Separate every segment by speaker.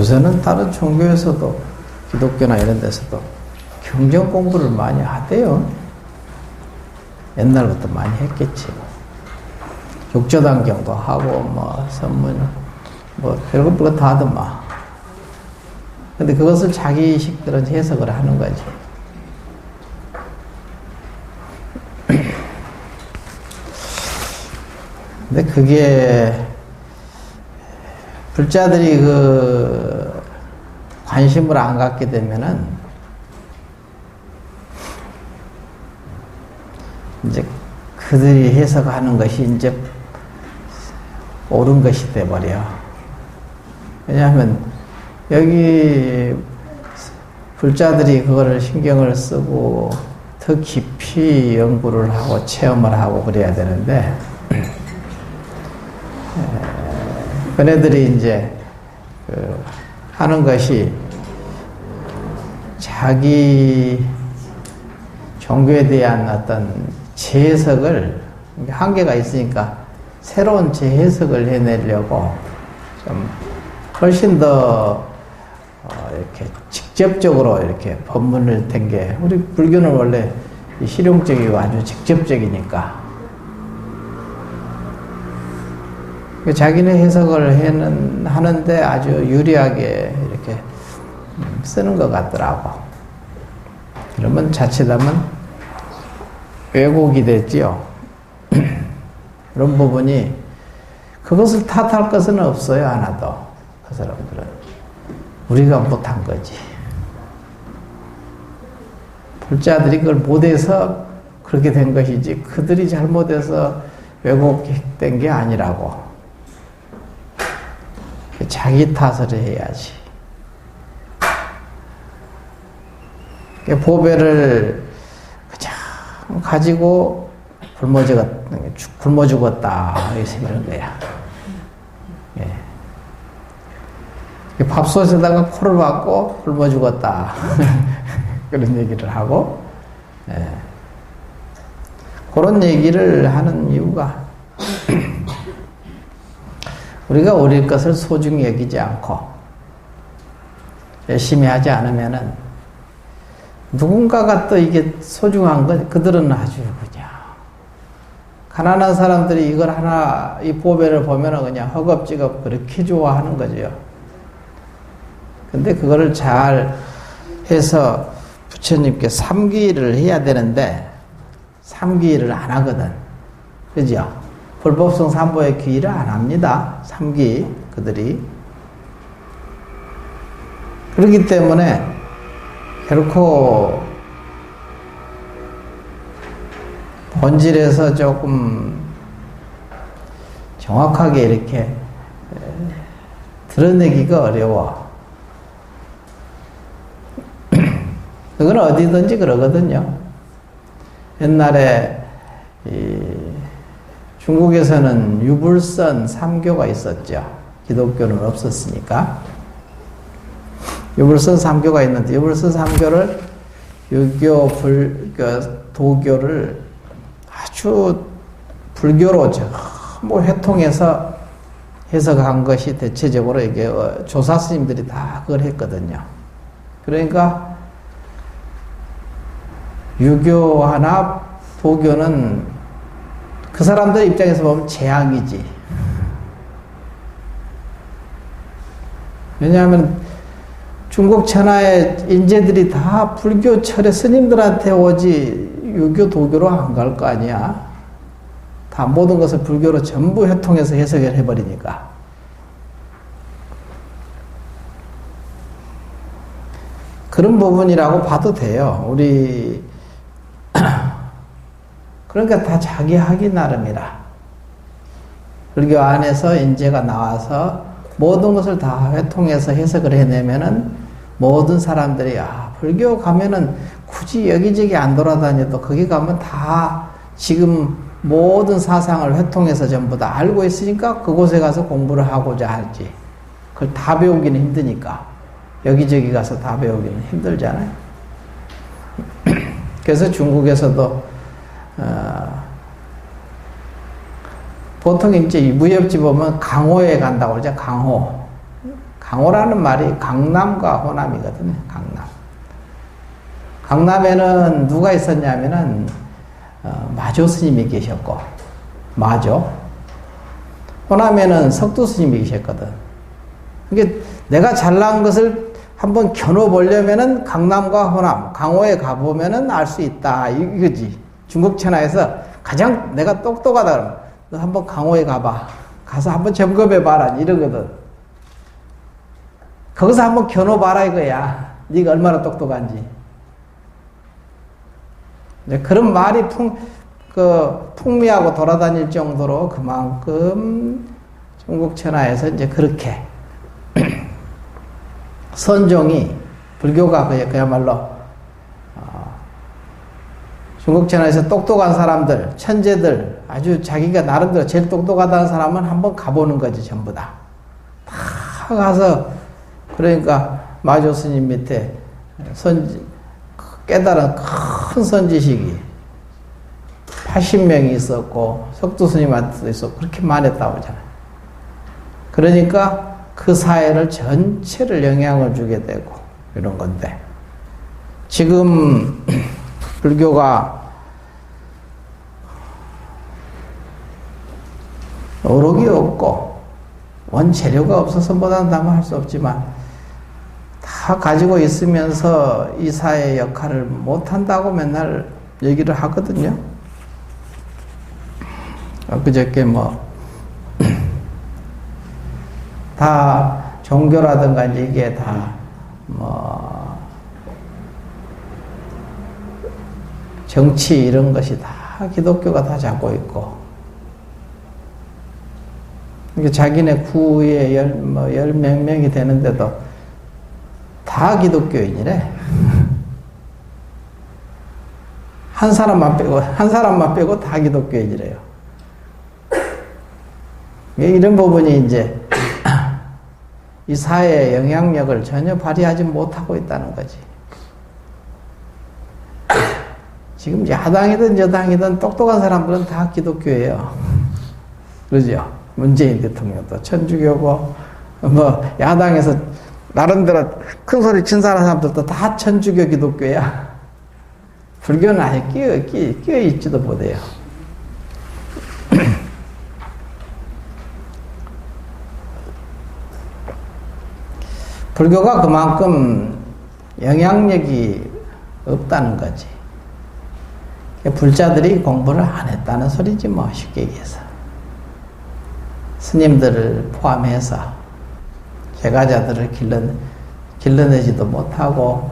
Speaker 1: 요새는 다른 종교에서도 기독교나 이런 데서도 경전 공부를 많이 하대요. 옛날부터 많이 했겠지. 육조단경도 하고 뭐 선문 뭐 별것 다 하더만. 근데 그것을 자기식들은 해석을 하는 거지. 근데 그게 불자들이 그 관심을 안 갖게 되면은 이제 그들이 해석하는 것이 이제 옳은 것이 돼버려. 왜냐하면 여기 불자들이 그거를 신경을 쓰고 더 깊이 연구를 하고 체험을 하고 그래야 되는데 그네들이 이제 하는 것이 자기 종교에 대한 어떤 재해석을 한계가 있으니까 새로운 재해석을 해내려고 좀 훨씬 더 이렇게 직접적으로 이렇게 법문을 댄 게 우리 불교는 원래 실용적이고 아주 직접적이니까 자기네 해석을 하는데 아주 유리하게 이렇게 쓰는 것 같더라고. 그러면 자칫하면 왜곡이 됐지요. 그런 부분이 그것을 탓할 것은 없어요. 하나도. 그 사람들은 우리가 못한 거지. 불자들이 그걸 못해서 그렇게 된 것이지 그들이 잘못해서 왜곡된 게 아니라고. 자기 탓을 해야지. 보배를 그냥 가지고 굶어 죽었다 이런 거야. 예. 밥솥에다가 코를 박고 굶어 죽었다 그런 얘기를 하고, 예. 그런 얘기를 하는 이유가 우리가 우리 것을 소중히 여기지 않고 열심히 하지 않으면은 누군가가 또 이게 소중한 건 그들은 아주 그냥 가난한 사람들이 이걸 하나 이 보배를 보면은 그냥 허겁지겁 그렇게 좋아하는 거죠. 근데 그거를 잘 해서 부처님께 삼기를 해야 되는데 삼기를 안 하거든. 그죠? 불법성 삼보의 기를 안 합니다. 삼기 그들이. 그렇기 때문에 결코 본질에서 조금 정확하게 이렇게 드러내기가 어려워. 그건 어디든지 그러거든요. 옛날에 중국에서는 유불선 3교가 있었죠. 기독교는 없었으니까. 유불선 3교가 있는데 유불선 3교를 유교, 도교를 아주 불교로 전부 회통해서 해석한 것이 대체적으로 이게 조사 스님들이 다 그걸 했거든요. 그러니까 유교 하나 도교는 그 사람들 입장에서 보면 재앙이지. 왜냐하면 중국 천하의 인재들이 다 불교 철의 스님들한테 오지 유교 도교로 안 갈 거 아니야. 다 모든 것을 불교로 전부 회통해서 해석을 해버리니까. 그런 부분이라고 봐도 돼요. 우리 그러니까 다 자기 하기 나름이라. 불교 안에서 인재가 나와서 모든 것을 다 회통해서 해석을 해내면은 모든 사람들이 불교 가면은 굳이 여기저기 안 돌아다녀도 거기 가면 다 지금 모든 사상을 회통해서 전부 다 알고 있으니까 그곳에 가서 공부를 하고자 하지. 그걸 다 배우기는 힘드니까. 여기저기 가서 다 배우기는 힘들잖아요. 그래서 중국에서도 보통 이제 무협지 보면 강호에 간다고 그러죠. 강호. 강호라는 말이 강남과 호남이거든요. 강남. 강남에는 누가 있었냐면은 마조 스님이 계셨고, 마조. 호남에는 석두 스님이 계셨거든. 그게 내가 잘난 것을 한번 겨눠보려면은 강남과 호남, 강호에 가보면은 알 수 있다. 이거지. 중국 천하에서 가장 내가 똑똑하다 그러면 너 한번 강호에 가봐. 가서 한번 점검해봐라. 이러거든. 거기서 한번 겨눠봐라 이거야. 네가 얼마나 똑똑한지. 그런 말이 풍미하고 돌아다닐 정도로 그만큼 중국 천하에서 이제 그렇게 선종이 불교가 그야말로 중국 천하에서 똑똑한 사람들, 천재들, 아주 자기가 나름대로 제일 똑똑하다는 사람은 한번 가보는 거지 전부 다. 다 가서 그러니까 마조 스님 밑에 깨달은 큰 선지식이 80명이 있었고 석두 스님한테도 있었고 그렇게 많았다고 하잖아요. 그러니까 그 사회를 전체를 영향을 주게 되고 이런 건데 지금 불교가 어록이 없고 원재료가 없어서 못한다면 할 수 없지만 다 가지고 있으면서 이 사회의 역할을 못한다고 맨날 얘기를 하거든요. 그저께 다 종교라든가 이게 다 정치 이런 것이 다 기독교가 다 잡고 있고 자기네 구에 열 몇 명이 되는데도 다 기독교인이래. 한 사람만 빼고 다 기독교인이래요. 이런 부분이 이제 이 사회의 영향력을 전혀 발휘하지 못하고 있다는 거지. 지금 야당이든 여당이든 똑똑한 사람들은 다 기독교예요. 그러죠? 문재인 대통령도 천주교고, 야당에서 나름대로 큰 소리 친 사람들도 다 천주교 기독교야. 불교는 아예 끼어 있지도 못해요. 불교가 그만큼 영향력이 없다는 거지. 불자들이 공부를 안 했다는 소리지 쉽게 얘기해서. 스님들을 포함해서 제가자들을 길러내지도 못하고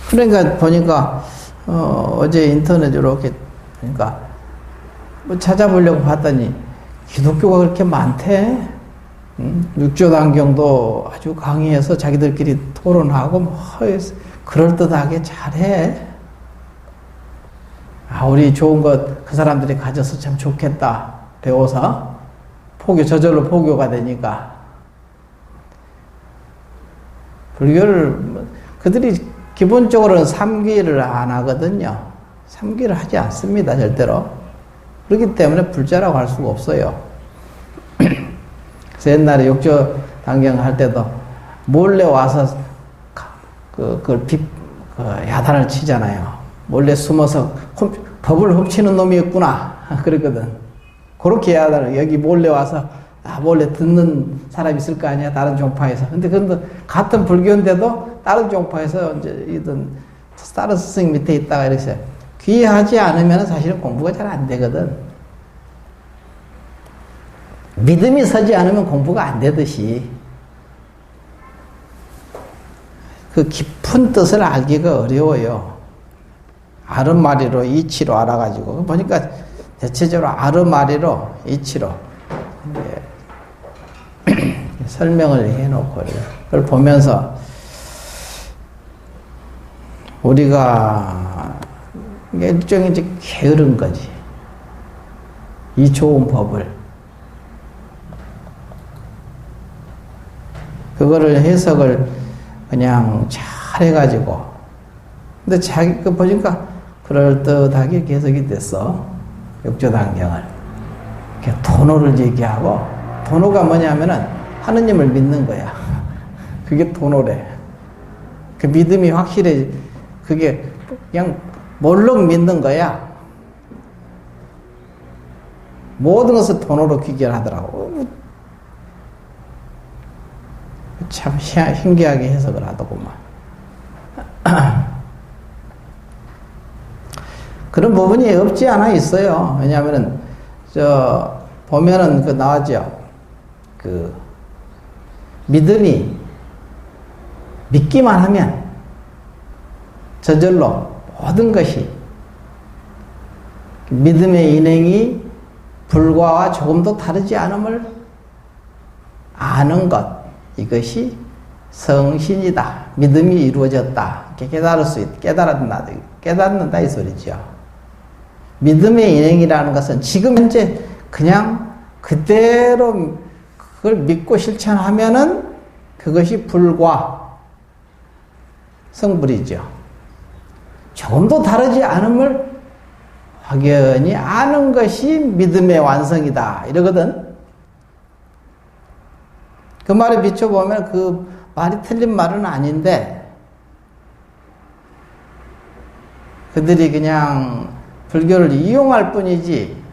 Speaker 1: 그러니까 보니까 어제 인터넷으로 이렇게 그러니까 찾아보려고 봤더니 기독교가 그렇게 많대. 육조단경도 아주 강의해서 자기들끼리 토론하고 그럴듯하게 잘해. 우리 좋은 것 그 사람들이 가져서 참 좋겠다. 배워서 저절로 포교가 되니까. 불교를 그들이 기본적으로는 삼귀를 안 하거든요. 삼귀를 하지 않습니다. 절대로. 그렇기 때문에 불자라고 할 수가 없어요. 그래서 옛날에 육조 단경 할 때도 몰래 와서 야단을 치잖아요. 몰래 숨어서 법을 훔치는 놈이 있구나. 그랬거든. 그렇게 야단을, 여기 몰래 와서 몰래 듣는 사람이 있을 거 아니야. 다른 종파에서. 근데 같은 불교인데도 다른 종파에서 이든 다른 스승 밑에 있다가 이렇게 귀하지 않으면 사실은 공부가 잘 안 되거든. 믿음이 서지 않으면 공부가 안 되듯이 그 깊은 뜻을 알기가 어려워요. 아르마리로 이치로 알아가지고 보니까 대체적으로 아르마리로 이치로 설명을 해놓고 그걸 보면서 우리가 일종의 이제 게으른 거지. 이 좋은 법을 그거를 해석을 그냥 잘 해가지고 근데 자기 보니까 그럴듯하게 개석이 됐어. 육조단경을. 도노를 얘기하고 도노가 뭐냐면은 하느님을 믿는 거야. 그게 도노래. 그 믿음이 확실해. 그게 그냥 몰록 믿는 거야. 모든 것을 돈으로 귀결하더라고. 참 신기하게 해석을 하더구만. 그런 부분이 없지 않아 있어요. 왜냐하면은 보면은 나왔죠. 믿음이 믿기만 하면 저절로 모든 것이 믿음의 인행이 불과와 조금도 다르지 않음을 아는 것, 이것이 성신이다. 믿음이 이루어졌다. 이렇게 깨닫는다 이 소리죠. 믿음의 인행이라는 것은 지금 현재 그냥 그대로 그걸 믿고 실천하면은 그것이 불과 성불이죠. 조금도 다르지 않음을 확연히 아는 것이 믿음의 완성이다. 이러거든. 그 말에 비춰보면 그 말이 틀린 말은 아닌데, 그들이 그냥 불교를 이용할 뿐이지,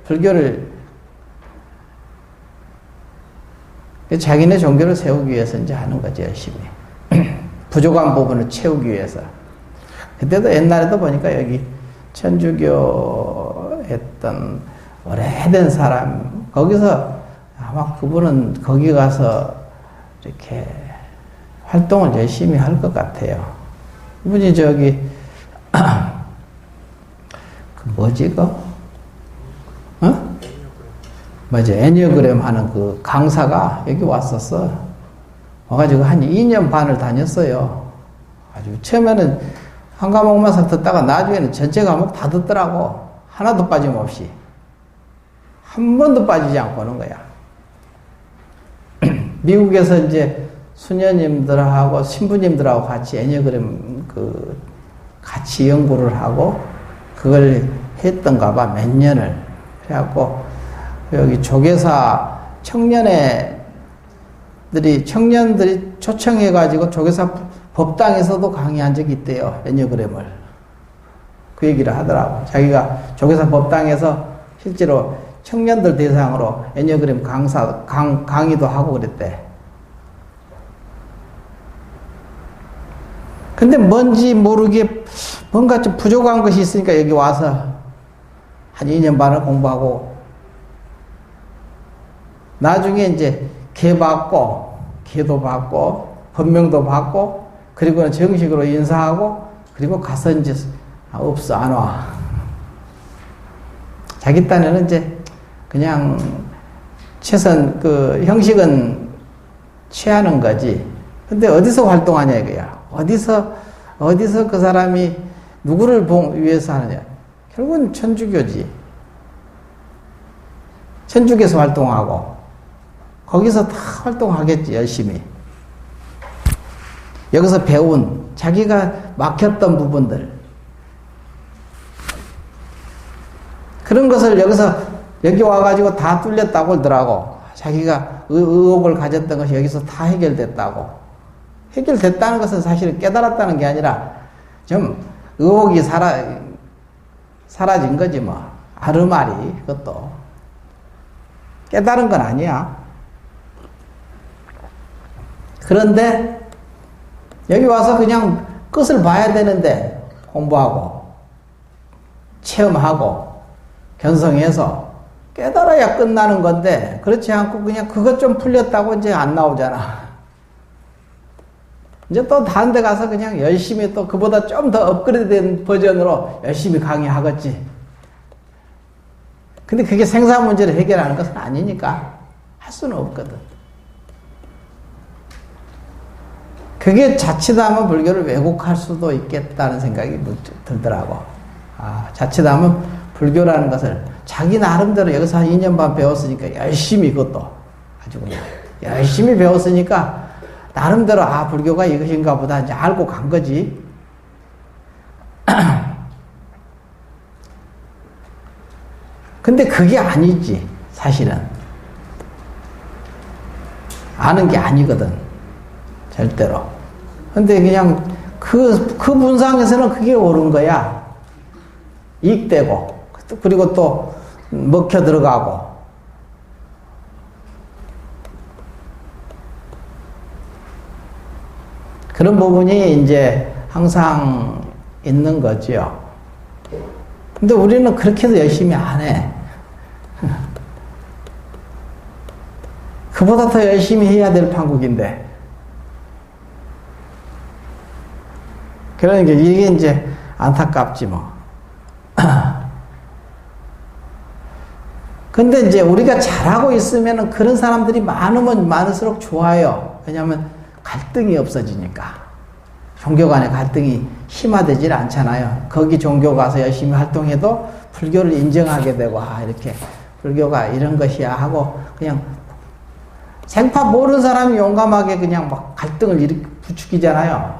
Speaker 1: 불교를 자기네 종교를 세우기 위해서 이제 하는 거죠, 열심히. 부족한 부분을 채우기 위해서. 그때도 옛날에도 보니까 여기 천주교 했던 오래된 사람, 거기서 아마 그분은 거기 가서 이렇게 활동을 열심히 할 것 같아요. 그분이 맞아. 애니어그램 하는 그 강사가 여기 왔었어. 와가지고 한 2년 반을 다녔어요. 아주 처음에는 한 과목만 듣다가 나중에는 전체 과목 다 듣더라고. 하나도 빠짐없이. 한 번도 빠지지 않고 오는 거야. 미국에서 이제 수녀님들하고 신부님들하고 같이 애니어그램 같이 연구를 하고 그걸 했던가 봐, 몇 년을. 그래갖고 여기 조계사 청년들이 초청해가지고 조계사 법당에서도 강의한 적이 있대요. 애니어그램을. 그 얘기를 하더라고. 자기가 조계사 법당에서 실제로 청년들 대상으로 애니어그램 강의도 하고 그랬대. 근데 뭔지 모르게 뭔가 좀 부족한 것이 있으니까 여기 와서 한 2년 반을 공부하고 나중에 이제 계도 받고 법명도 받고 그리고는 정식으로 인사하고 그리고 가서 이제 없어, 안 와. 자기 딴에는 이제 그냥 최선 형식은 취하는 거지. 근데 어디서 활동하냐 이거야. 어디서 그 사람이 누구를 위해서 하느냐. 결국은 천주교지. 천주교에서 활동하고 거기서 다 활동하겠지, 열심히. 여기서 배운 자기가 막혔던 부분들, 그런 것을 여기 와가지고 다 뚫렸다고 그러더라고. 자기가 의혹을 가졌던 것이 여기서 다 해결됐다고. 해결됐다는 것은 사실은 깨달았다는 게 아니라 좀 의혹이 사라진 거지 뭐. 아르마리, 그것도. 깨달은 건 아니야. 그런데 여기 와서 그냥 끝을 봐야 되는데 공부하고 체험하고 견성해서 깨달아야 끝나는 건데 그렇지 않고 그냥 그것 좀 풀렸다고 이제 안 나오잖아. 이제 또 다른 데 가서 그냥 열심히 또 그보다 좀 더 업그레이드된 버전으로 열심히 강의하겠지. 근데 그게 생사 문제를 해결하는 것은 아니니까 할 수는 없거든. 그게 자칫하면 불교를 왜곡할 수도 있겠다는 생각이 들더라고. 자칫하면 불교라는 것을 자기 나름대로 여기서 한 2년 반 배웠으니까 열심히 그것도 아주 그냥 열심히 배웠으니까 나름대로 불교가 이것인가 보다 이제 알고 간 거지. 근데 그게 아니지, 사실은. 아는 게 아니거든. 절대로. 근데 그냥 그 분상에서는 그게 옳은 거야. 이익되고, 그리고 또 먹혀 들어가고. 그런 부분이 이제 항상 있는 거지요. 근데 우리는 그렇게도 열심히 안 해. 그보다 더 열심히 해야 될 판국인데. 그러니까 이게 이제 안타깝지 뭐. 근데 이제 우리가 잘하고 있으면 그런 사람들이 많으면 많을수록 좋아요. 왜냐하면 갈등이 없어지니까. 종교 간의 갈등이 심화되질 않잖아요. 거기 종교 가서 열심히 활동해도 불교를 인정하게 되고, 아, 이렇게 불교가 이런 것이야 하고 그냥 생파 모르는 사람이 용감하게 그냥 막 갈등을 부추기잖아요.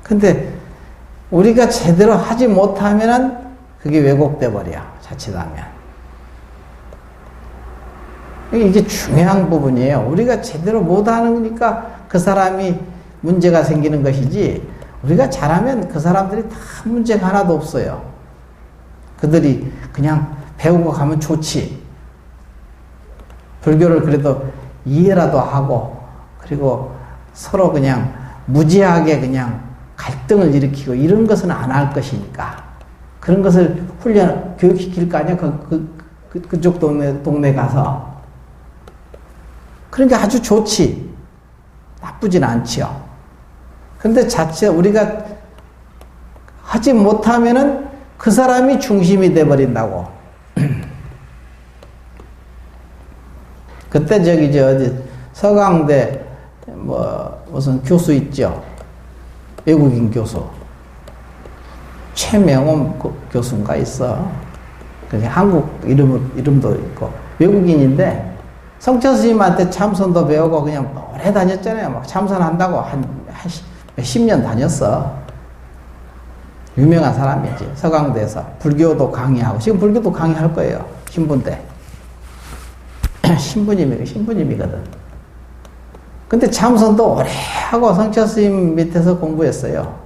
Speaker 1: 근데 우리가 제대로 하지 못하면은 그게 왜곡돼 버려. 자칫하면. 이게 중요한 부분이에요. 우리가 제대로 못하는 거니까 그 사람이 문제가 생기는 것이지, 우리가 잘하면 그 사람들이 다 문제가 하나도 없어요. 그들이 그냥 배우고 가면 좋지. 불교를 그래도 이해라도 하고, 그리고 서로 그냥 무지하게 그냥 갈등을 일으키고 이런 것은 안 할 것이니까. 그런 것을 교육시킬 거 아니야? 그쪽 동네 가서. 그러니까 아주 좋지. 나쁘진 않지요. 근데 자체 우리가 하지 못하면은 그 사람이 중심이 돼버린다고. 그때 어디 서강대 무슨 교수 있죠. 외국인 교수. 최명원 교수인가 있어. 그게 한국 이름도 있고. 외국인인데 성철 스님한테 참선도 배우고 그냥 오래 다녔잖아요. 막 참선한다고 한 몇십 년 다녔어. 유명한 사람이지. 서강대에서. 불교도 강의하고. 지금 불교도 강의할 거예요. 신분 때. 신부님이거든. 근데 참선도 오래 하고 성철 스님 밑에서 공부했어요.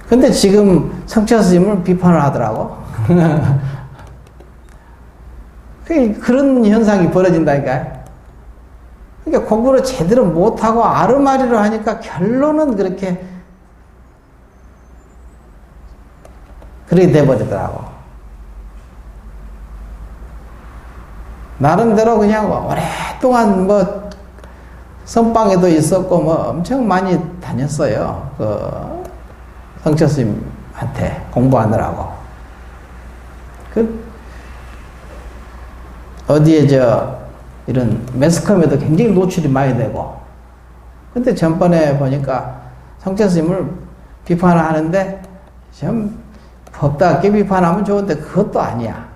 Speaker 1: 근데 지금 성철 스님을 비판을 하더라고. 그런 현상이 벌어진다니까요. 그러니까 공부를 제대로 못하고 아르마리로 하니까 결론은 그렇게 돼버리더라고. 나름대로 그냥 오랫동안 선방에도 있었고 엄청 많이 다녔어요. 성철 스님한테 공부하느라고. 어디에 이런 매스컴에도 굉장히 노출이 많이 되고. 근데 전번에 보니까 성철 스님을 비판을 하는데 좀 법답게 비판하면 좋은데 그것도 아니야.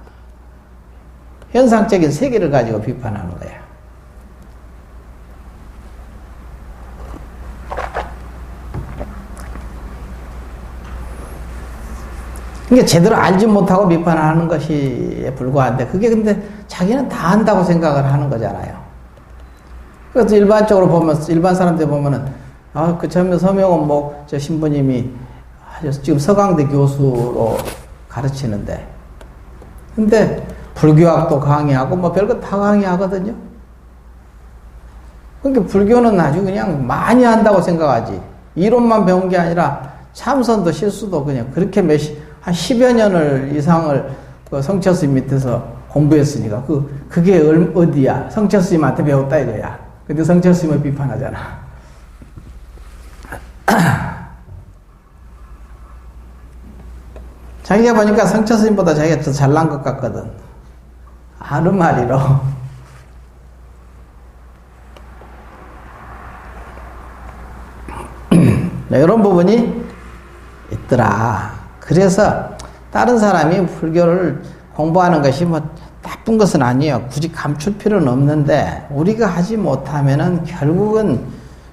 Speaker 1: 현상적인 세계를 가지고 비판하는 거야. 그러니까 제대로 알지 못하고 비판하는 것이 불과한데, 그게 근데 자기는 다 안다고 생각을 하는 거잖아요. 그래서 일반적으로 보면, 일반 사람들 보면은, 서명원 저 신부님이 지금 서강대 교수로 가르치는데, 근데 불교학도 강의하고 별거 다 강의하거든요. 그러니까 불교는 아주 그냥 많이 한다고 생각하지. 이론만 배운 게 아니라 참선도 실수도 그냥 그렇게 한 10여 년을 이상을 성철 스님 밑에서 공부했으니까 그게 어디야? 성철 스님한테 배웠다 이거야. 근데 성철 스님을 비판하잖아. 자기가 보니까 성철 스님보다 자기가 더 잘난 것 같거든. 아르마리로. 이런 부분이 있더라. 그래서 다른 사람이 불교를 공부하는 것이 나쁜 것은 아니에요. 굳이 감출 필요는 없는데, 우리가 하지 못하면은 결국은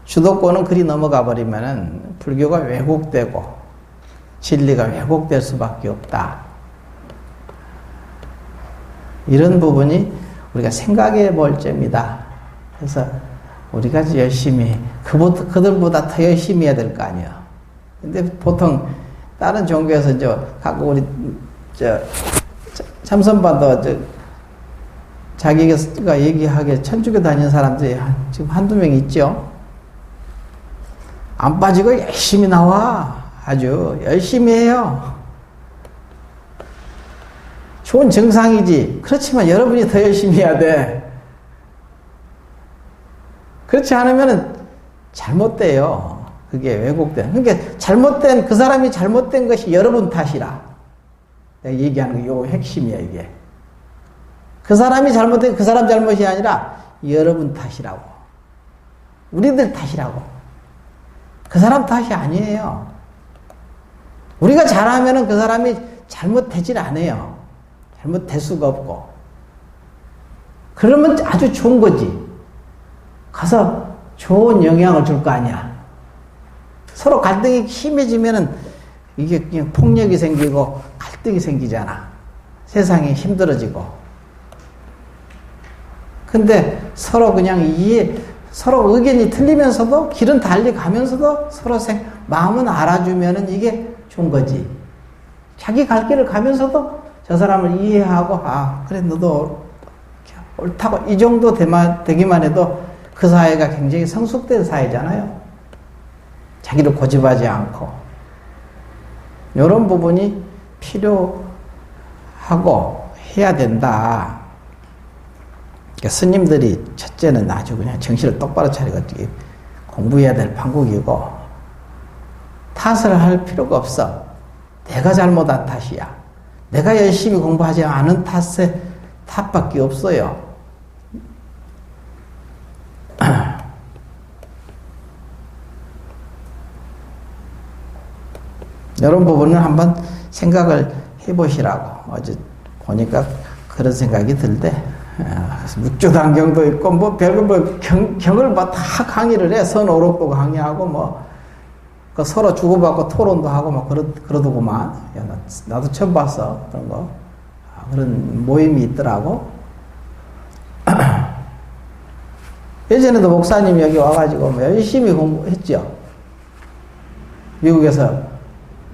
Speaker 1: 주도권은 그리 넘어가 버리면은 불교가 왜곡되고 진리가 왜곡될 수밖에 없다. 이런 부분이 우리가 생각해 볼 점이다. 그래서 우리가 열심히, 그들보다 더 열심히 해야 될 거 아니에요. 근데 보통 다른 종교에서 가끔 우리 참선반도 자기가 얘기하기에 천주교 다니는 사람들이 지금 한두 명 있죠. 안 빠지고 열심히 나와. 아주 열심히 해요. 좋은 정상이지. 그렇지만 여러분이 더 열심히 해야 돼. 그렇지 않으면 잘못돼요. 그게 왜곡된. 그러니까 잘못된, 그 사람이 잘못된 것이 여러분 탓이라. 내가 얘기하는 거, 요 핵심이야, 이게. 그 사람이 잘못된, 그 사람 잘못이 아니라 여러분 탓이라고. 우리들 탓이라고. 그 사람 탓이 아니에요. 우리가 잘하면은 그 사람이 잘못되질 않아요. 잘못될 수가 없고. 그러면 아주 좋은 거지. 가서 좋은 영향을 줄 거 아니야. 서로 갈등이 심해지면은 이게 그냥 폭력이 생기고 갈등이 생기잖아. 세상이 힘들어지고. 근데 서로 그냥 서로 의견이 틀리면서도 길은 달리 가면서도 서로 마음은 알아주면은 이게 좋은 거지. 자기 갈 길을 가면서도 저 사람을 이해하고, 아, 그래, 너도 옳다고, 이 정도 되기만 해도 그 사회가 굉장히 성숙된 사회잖아요. 자기를 고집하지 않고. 이런 부분이 필요하고 해야 된다. 그러니까 스님들이 첫째는 아주 그냥 정신을 똑바로 차리고 공부해야 될 판국이고, 탓을 할 필요가 없어. 내가 잘못한 탓이야. 내가 열심히 공부하지 않은 탓밖에 없어요. 이런 부분을 한번 생각을 해보시라고. 어제 보니까 그런 생각이 들대. 묵주단경도 있고, 뭐, 별거 경을 뭐 다 강의를 해. 선오록도 강의하고, 서로 주고받고 토론도 하고, 그러더구만. 야, 나도 처음 봤어. 그런 거. 그런 모임이 있더라고. 예전에도 목사님이 여기 와가지고 열심히 공부했죠. 미국에서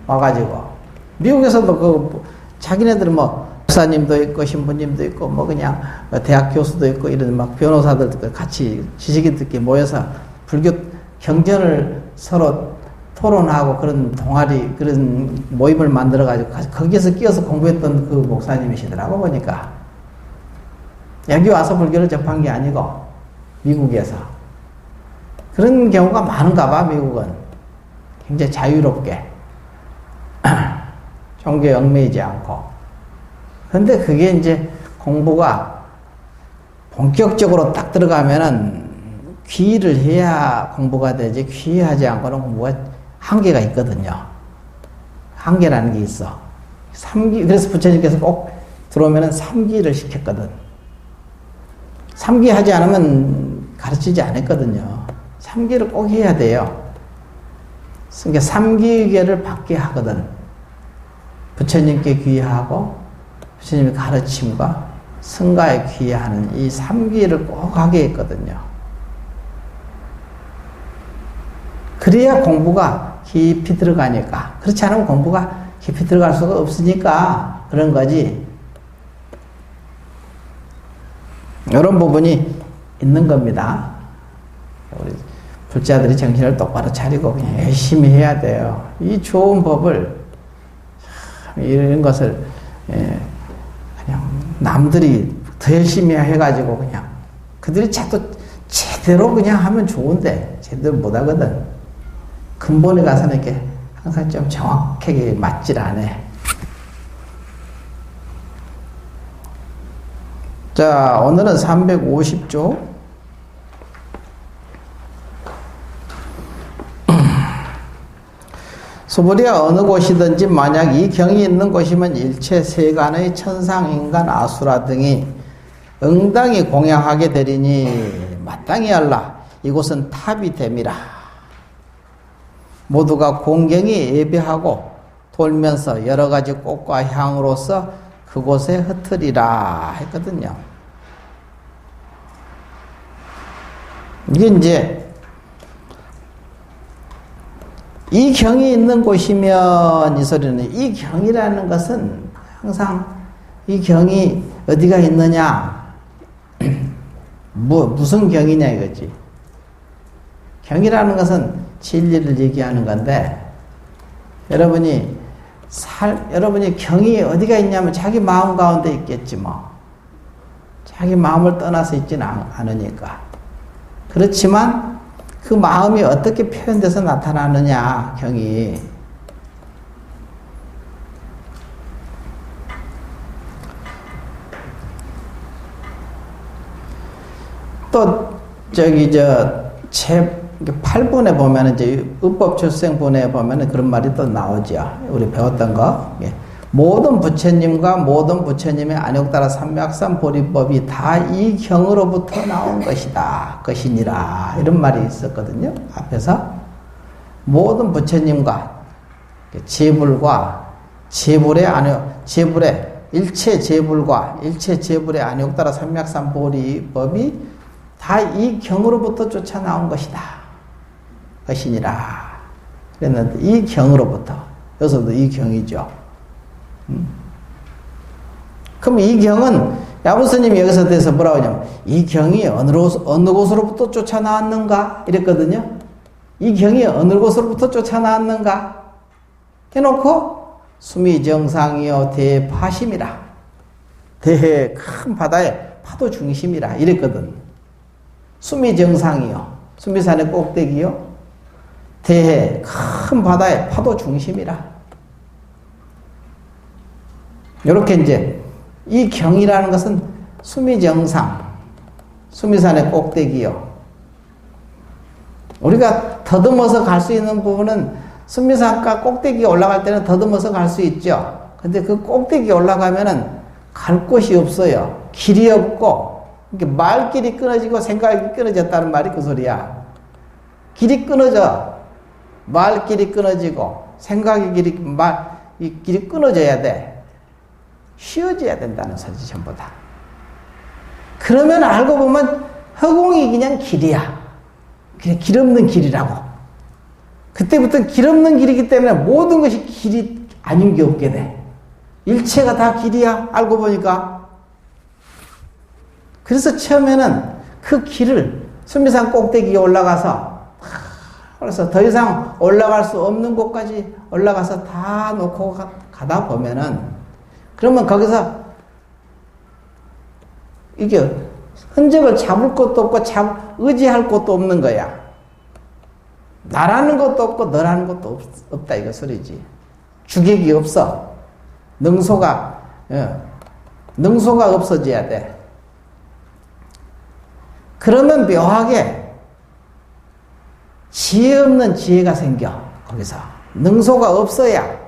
Speaker 1: 와가지고. 미국에서도 자기네들은 목사님도 있고, 신부님도 있고, 그냥 대학 교수도 있고, 이런 변호사들 같이 지식인들끼리 모여서 불교 경전을 서로 토론하고 그런 동아리, 그런 모임을 만들어가지고 거기에서 끼어서 공부했던 그 목사님이시더라고, 보니까. 여기 와서 불교를 접한 게 아니고, 미국에서. 그런 경우가 많은가 봐, 미국은. 굉장히 자유롭게. 종교에 얽매이지 않고. 근데 그게 이제 공부가 본격적으로 딱 들어가면은 귀의를 해야 공부가 되지, 귀의하지 않고는 공부가 한계가 있거든요. 한계라는 게 있어. 3기, 그래서 부처님께서 꼭 들어오면은 3기를 시켰거든. 3기 하지 않으면 가르치지 않았거든요. 3기를 꼭 해야 돼요. 그러니까 3기계를 받게 하거든. 부처님께 귀의하고, 부처님의 가르침과 승가에 귀의하는 이 3기를 꼭 하게 했거든요. 그래야 공부가 깊이 들어가니까. 그렇지 않으면 공부가 깊이 들어갈 수가 없으니까 그런 거지. 이런 부분이 있는 겁니다. 우리 불자들이 정신을 똑바로 차리고 그냥 열심히 해야 돼요. 이 좋은 법을, 이런 것을 그냥 남들이 더 열심히 해가지고 그냥 그들이 자꾸 제대로 그냥 하면 좋은데 제대로 못하거든. 근본에 가서는 이렇게 항상 좀 정확하게 맞질 않아. 자, 오늘은 350조. 소불이야 어느 곳이든지 만약 이 경이 있는 곳이면 일체 세간의 천상, 인간, 아수라 등이 응당히 공양하게 되리니 마땅히 알라. 이곳은 탑이 됨이라. 모두가 공경히 예배하고 돌면서 여러 가지 꽃과 향으로서 그곳에 흩으리라 했거든요. 이게 이제 이 경이 있는 곳이면 이 소리는, 이 경이라는 것은 항상 이 경이 어디가 있느냐, 무슨 경이냐 이거지. 경이라는 것은 진리를 얘기하는 건데, 여러분이 경이 어디가 있냐면 자기 마음 가운데 있겠지 뭐. 자기 마음을 떠나서 있지는 않으니까. 그렇지만 그 마음이 어떻게 표현돼서 나타나느냐, 경이. 또 저기 8분에 보면은 이제 읍법출생분에 보면은 그런 말이 또 나오죠. 우리 배웠던 거. 모든 부처님과 모든 부처님의 안욕따라 삼맥삼 보리법이 다 이 경으로부터 나온 것이다. 것이니라. 이런 말이 있었거든요. 앞에서. 모든 부처님과 재불과 재불의 일체 재불과 일체 재불의 안욕따라 삼맥삼 보리법이 다 이 경으로부터 쫓아 나온 것이다. 것이니라. 그랬는데 이 경으로부터. 여기서도 이 경이죠. 그럼 이 경은 야부스님이 여기서 대해서 뭐라고 하냐면, 이 경이 어느 곳으로부터 쫓아 나왔는가 이랬거든요. 이 경이 어느 곳으로부터 쫓아 나왔는가 해놓고 수미정상이요 대파심이라, 대해 큰 바다의 파도 중심이라 이랬거든. 수미정상이요, 수미산의 꼭대기요, 대해 큰 바다의 파도 중심이라. 이렇게 이제 이 경이라는 것은 수미정상, 수미산의 꼭대기요. 우리가 더듬어서 갈 수 있는 부분은 수미산가 꼭대기에 올라갈 때는 더듬어서 갈 수 있죠. 근데 그 꼭대기에 올라가면은 갈 곳이 없어요. 길이 없고, 말길이 끊어지고 생각이 끊어졌다는 말이 그 소리야. 길이 끊어져. 말길이 끊어지고 생각의 길이 끊어져야 돼. 쉬어져야 된다는 소리지, 전부 다. 그러면 알고 보면 허공이 그냥 길이야. 그냥 길 없는 길이라고. 그때부터 길 없는 길이기 때문에 모든 것이 길이 아닌 게 없게 돼. 일체가 다 길이야, 알고 보니까. 그래서 처음에는 그 길을 수미산 꼭대기에 올라가서, 그래서 더 이상 올라갈 수 없는 곳까지 올라가서 다 놓고 가다 보면은, 그러면 거기서 이게 흔적을 잡을 것도 없고 의지할 것도 없는 거야. 나라는 것도 없고 너라는 것도 없다 이거 소리지. 주객이 없어. 능소가 없어져야 돼. 그러면 묘하게 지혜 없는 지혜가 생겨. 거기서 능소가 없어야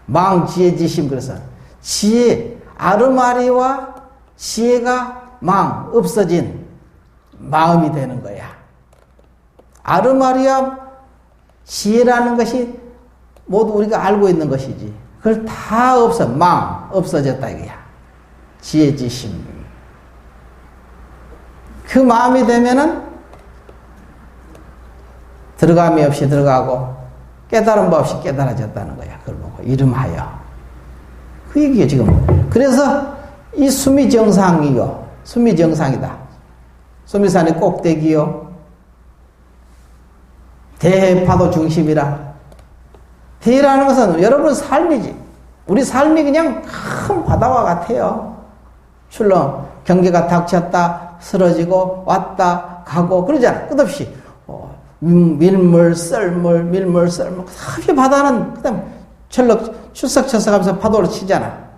Speaker 1: 망지혜지심. 그래서 지혜, 아르마리와 지혜가 없어진 마음이 되는 거야. 아르마리와 지혜라는 것이 모두 우리가 알고 있는 것이지. 그걸 다 없어졌다 이거야. 지혜지심. 그 마음이 되면은 들어감이 없이 들어가고 깨달음 바 없이 깨달아졌다는 거야. 그걸 보고 이름하여. 그 얘기예요, 지금. 그래서 이 수미정상이요. 수미정상이다. 수미산의 꼭대기요. 대해파도 중심이라. 대해라는 것은 여러분 삶이지. 우리 삶이 그냥 큰 바다와 같아요. 출렁 경계가 닥쳤다, 쓰러지고 왔다 가고 그러잖아. 끝없이 밀물, 썰물, 밀물, 썰물. 그 바다는 그다음 출석하면서 파도를 치잖아.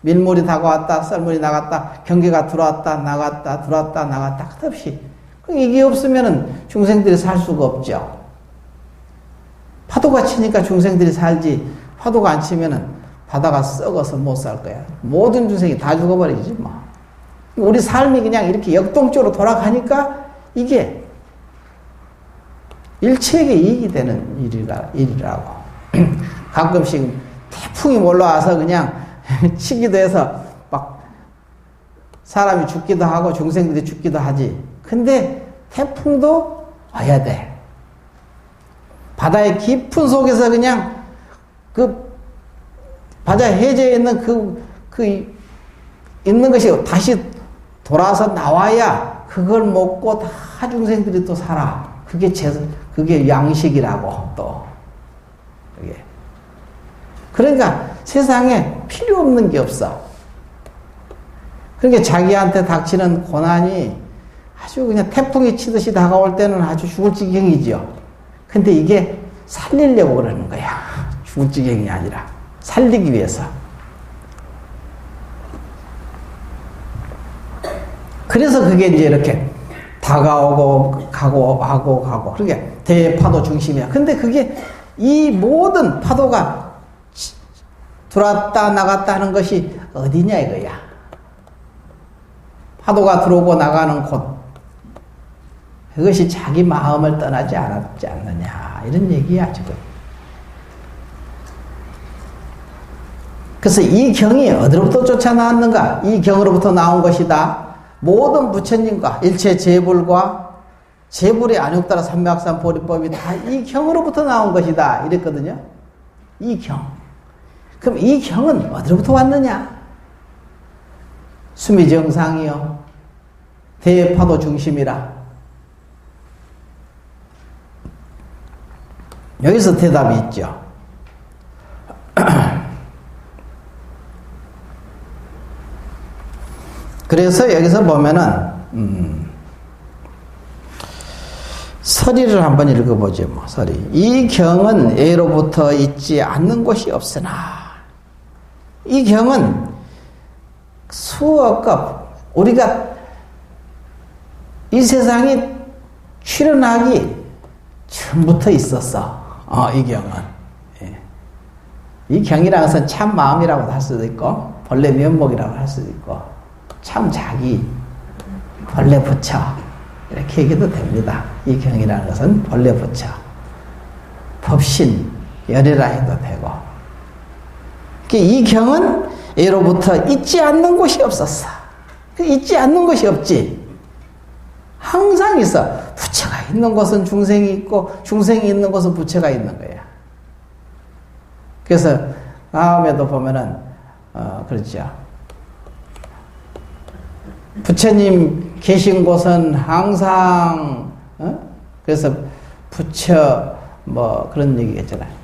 Speaker 1: 밀물이 다가왔다, 썰물이 나갔다, 경계가 들어왔다, 나갔다, 들어왔다, 나갔다. 끝없이. 이게 없으면은 중생들이 살 수가 없죠. 파도가 치니까 중생들이 살지, 파도가 안 치면은 바다가 썩어서 못 살 거야. 모든 중생이 다 죽어버리지 뭐. 우리 삶이 그냥 이렇게 역동적으로 돌아가니까 이게 일체에게 이익이 되는 일이라고. 가끔씩 태풍이 몰라와서 그냥 치기도 해서 막 사람이 죽기도 하고 중생들이 죽기도 하지. 근데 태풍도 와야 돼. 바다의 깊은 속에서 그냥 그 바다 해저에 있는 있는 것이 다시 돌아서 나와야 그걸 먹고 다 중생들이 또 살아. 그게 양식이라고 또. 그게. 그러니까 세상에 필요 없는 게 없어. 그러니까 자기한테 닥치는 고난이 아주 그냥 태풍이 치듯이 다가올 때는 아주 죽을 지경이죠. 근데 이게 살리려고 그러는 거야. 죽을 지경이 아니라 살리기 위해서. 그래서 그게 이제 이렇게 다가오고 가고 그게 대파도 중심이야. 근데 그게 이 모든 파도가 들어왔다 나갔다 하는 것이 어디냐 이거야. 파도가 들어오고 나가는 곳, 그것이 자기 마음을 떠나지 않았지 않느냐 이런 얘기야 지금. 그래서 이 경이 어디로부터 쫓아나왔는가? 이 경으로부터 나온 것이다. 모든 부처님과 일체 재불과 재불의 안욕따라 삼맥산 보리법이 다 이 경으로부터 나온 것이다 이랬거든요. 이 경. 그럼 이 경은 어디로부터 왔느냐? 수미정상이요 대파도 중심이라. 여기서 대답이 있죠. 그래서 여기서 보면은 서리를 한번 읽어보죠. 뭐 서리. 이 경은 예로부터 있지 않는 곳이 없으나, 이 경은 수억급 우리가 이 세상에 출현하기 전부터 있었어. 이 경은. 예. 이 경이라는 것은 참 마음이라고 할 수도 있고 본래 면목이라고 할 수도 있고 참 자기, 본래 부처 이렇게 얘기도 됩니다. 이 경이라는 것은 본래 부처, 법신, 열애라 해도 되고. 이 경은 예로부터 있지 않는 곳이 없었어. 있지 않는 것이 없지. 항상 있어. 부처가 있는 곳은 중생이 있고 중생이 있는 곳은 부처가 있는 거야. 그래서 다음에도 보면은 그렇죠. 부처님 계신 곳은 항상 그래서 부처 뭐 그런 얘기겠잖아요.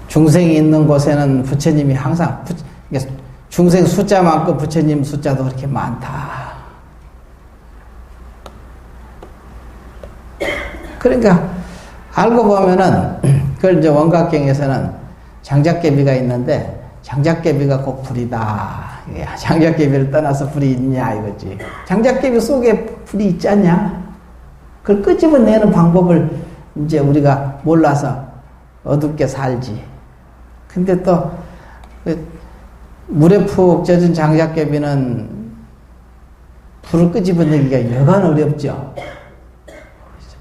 Speaker 1: 중생이 있는 곳에는 부처님이 항상 중생 숫자만큼 부처님 숫자도 그렇게 많다. 그러니까 알고 보면은 그걸 이제 원각경에서는 장작개비가 있는데 장작개비가 꼭 불이다. 장작개비를 떠나서 불이 있냐 이거지. 장작개비 속에 불이 있지 않냐? 그걸 끄집어내는 방법을 이제 우리가 몰라서 어둡게 살지. 근데 또 물에 푹 젖은 장작개비는 불을 끄집어내기가 여간 어렵죠.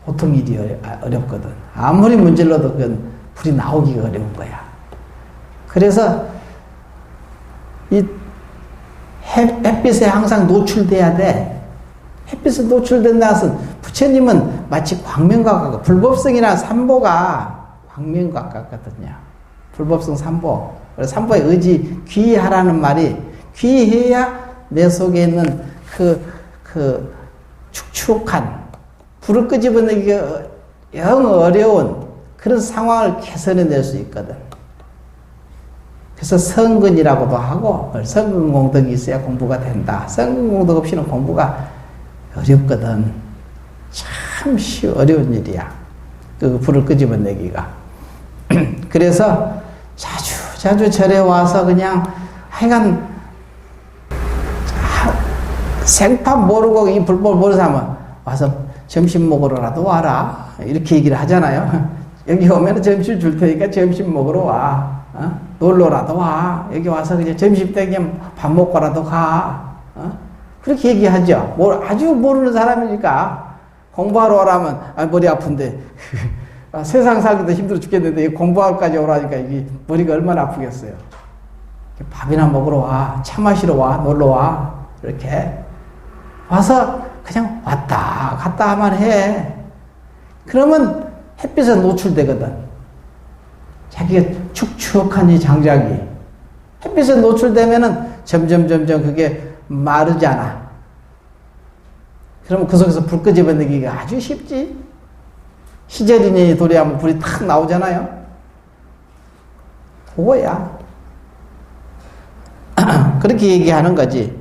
Speaker 1: 보통 일이 어렵거든. 아무리 문질러도 그건 불이 나오기가 어려운 거야. 그래서 이 햇빛에 항상 노출돼야 돼. 햇빛에 노출된다는 것은 부처님은 마치 광명과 같고, 불법성이나 삼보가 광명과 같거든요. 불법성 삼보. 그래서 삼보의 의지, 귀하라는 말이, 귀해야 내 속에 있는 그 축축한, 불을 끄집어내기가 영 어려운 그런 상황을 개선해낼 수 있거든. 그래서 성근이라고도 하고, 성근공덕이 있어야 공부가 된다. 성근공덕 없이는 공부가 어렵거든. 참 어려운 일이야. 그 불을 끄집어내기가. 그래서 자주 절에 와서 그냥 하여간 생판 모르고 이 불법 모르는 사람은 와서 점심 먹으러라도 와라. 이렇게 얘기를 하잖아요. 여기 오면 점심 줄 테니까 점심 먹으러 와. 놀러라도 와. 여기 와서 그냥 점심 때 그냥 밥 먹고라도 가. 그렇게 얘기하죠. 아주 모르는 사람이니까 공부하러 오라면 머리 아픈데 세상 살기도 힘들어 죽겠는데 공부하러까지 오라니까 이게 머리가 얼마나 아프겠어요. 밥이나 먹으러 와. 차 마시러 와. 놀러 와. 이렇게. 와서 그냥 왔다 갔다 하만 해. 그러면 햇빛에 노출되거든. 자기가 축축한 이 장작이 햇빛에 노출되면은 점점 그게 마르잖아. 그러면 그 속에서 불 끄집어내기가 아주 쉽지. 시제리니 도리하면 불이 탁 나오잖아요. 그거야. 그렇게 얘기하는 거지.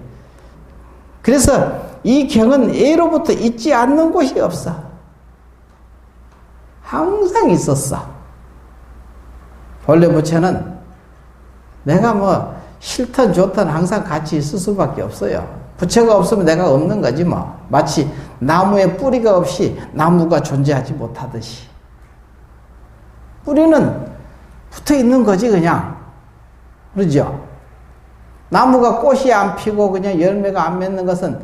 Speaker 1: 그래서 이 경은 예로부터 있지 않는 곳이 없어. 항상 있었어. 본래 부처는 내가 뭐 싫든 좋든 항상 같이 있을 수밖에 없어요. 부처가 없으면 내가 없는 거지 뭐. 마치 나무에 뿌리가 없이 나무가 존재하지 못하듯이. 뿌리는 붙어 있는 거지 그냥. 그러죠? 나무가 꽃이 안 피고 그냥 열매가 안 맺는 것은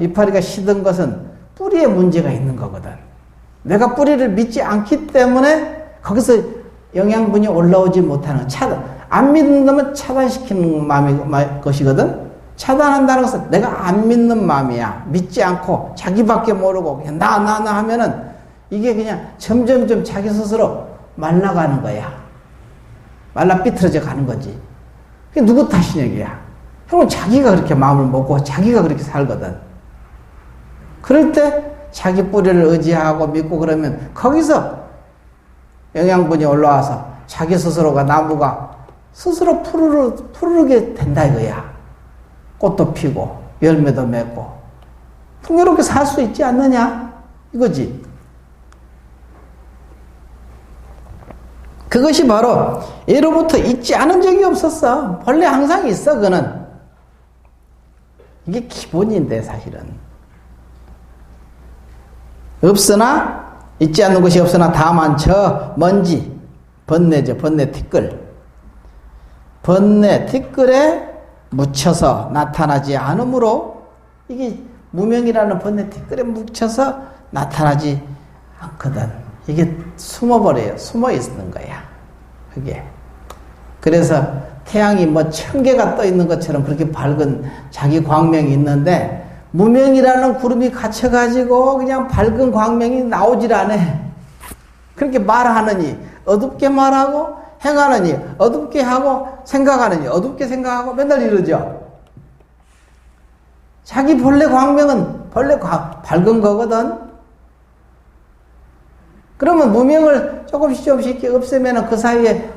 Speaker 1: 이파리가 시든 것은 뿌리에 문제가 있는 거거든. 내가 뿌리를 믿지 않기 때문에 거기서 영양분이 올라오지 못하는 차단. 안 믿는 놈은 차단시키는 것이거든. 차단한다는 것은 내가 안 믿는 마음이야. 믿지 않고 자기밖에 모르고 그냥 나 하면은 이게 그냥 점점 자기 스스로 말라가는 거야. 말라 삐뚤어져 가는 거지. 그게 누구 탓이냐기야. 형은 자기가 그렇게 마음을 먹고 자기가 그렇게 살거든. 그럴 때 자기 뿌리를 의지하고 믿고 그러면 거기서 영양분이 올라와서 자기 스스로가 나무가 스스로 푸르르게 된다 이거야. 꽃도 피고 열매도 맺고 풍요롭게 살 수 있지 않느냐 이거지. 그것이 바로 예로부터 있지 않은 적이 없었어. 본래 항상 있어. 그는 이게 기본인데 사실은 없으나 있지 않는 것이 없으나 다만 저 먼지 번뇌죠. 번뇌 티끌. 번뇌 티끌에 묻혀서 나타나지 않으므로 이게 무명이라는 번뇌 티끌에 묻혀서 나타나지 않거든. 이게 숨어버려요. 숨어 있는 거야. 그게. 그래서 태양이 뭐 1000개가 떠 있는 것처럼 그렇게 밝은 자기 광명이 있는데 무명이라는 구름이 갇혀가지고 그냥 밝은 광명이 나오질 않아. 그렇게 말하느니 어둡게 말하고 행하느니 어둡게 하고 생각하느니 어둡게 생각하고 맨날 이러죠. 자기 본래 광명은 본래 밝은 거거든. 그러면 무명을 조금씩 이렇게 없애면은 그 사이에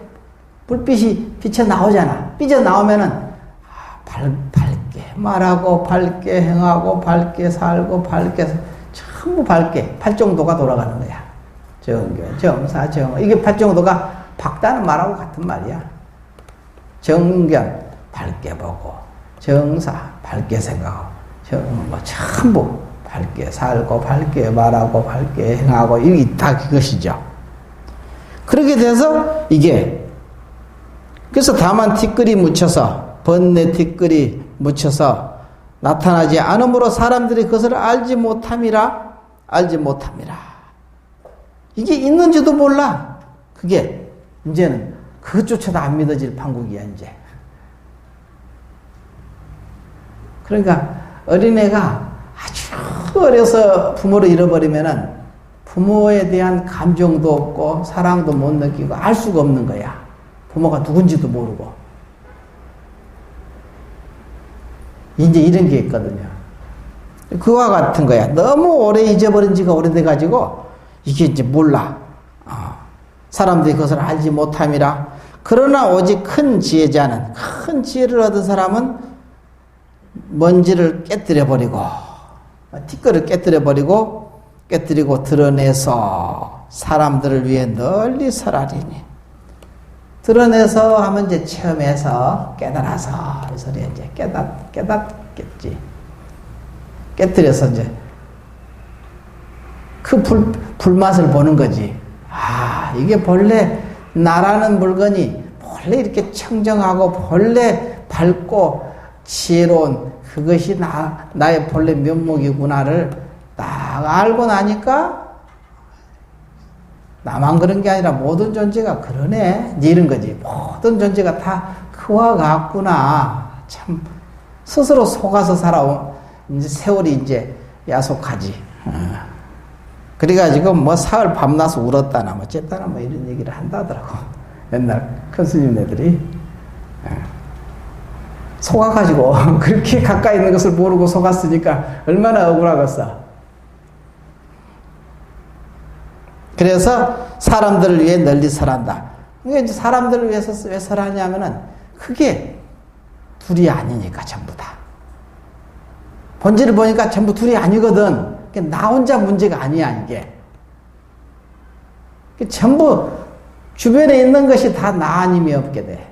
Speaker 1: 불빛이 비쳐 나오잖아. 삐져 나오면은 밝게 말하고 밝게 행하고 밝게 살고 밝게 전부 밝게 팔정도가 돌아가는 거야. 정견, 정사, 정어. 이게 팔정도가 박다는 말하고 같은 말이야. 정견 밝게 보고 정사 밝게 생각하고 뭐 전부 밝게 살고 밝게 말하고 밝게 행하고 이게 다 그것이죠. 그렇게 돼서 이게 그래서 다만 티끌이 묻혀서 번뇌 티끌이 묻혀서 나타나지 않으므로 사람들이 그것을 알지 못함이라. 이게 있는지도 몰라. 그게 이제는 그것조차도 안 믿어질 판국이야 이제. 그러니까 어린애가 아주 어려서 부모를 잃어버리면은 부모에 대한 감정도 없고 사랑도 못 느끼고 알 수가 없는 거야. 부모가 누군지도 모르고. 이제 이런 게 있거든요. 그와 같은 거야. 너무 오래 잊어버린 지가 오래돼가지고 이게 이제 몰라. 사람들이 그것을 알지 못함이라. 그러나 오직 큰 지혜자는, 큰 지혜를 얻은 사람은 먼지를 깨뜨려버리고 티끌을 깨뜨리고 드러내서 사람들을 위해 널리 설하리니. 드러내서 하면 이제 체험해서 깨달아서 이 소리에 이제 깨닫겠지. 깨뜨려서 이제 그 불맛을 보는 거지. 이게 본래 나라는 물건이 본래 이렇게 청정하고 본래 밝고 지혜로운 그것이 나의 본래 면목이구나를 딱 알고 나니까 나만 그런 게 아니라 모든 존재가 그러네. 이런 거지. 모든 존재가 다 그와 같구나. 참 스스로 속아서 살아온 이제 세월이 이제 야속하지. 그래가지고 뭐 사흘 밤낮 울었다나 뭐 쨌다나 뭐 이런 얘기를 한다더라고. 옛날 큰 스님네들이. 속아가지고 그렇게 가까이 있는 것을 모르고 속았으니까 얼마나 억울하겠어. 그래서 사람들을 위해 널리 설한다. 그러니까 이제 사람들을 위해서 왜 설하냐면은 그게 둘이 아니니까 전부 다. 본질을 보니까 전부 둘이 아니거든. 나 혼자 문제가 아니야 이게. 전부 주변에 있는 것이 다 나 아님이 없게 돼.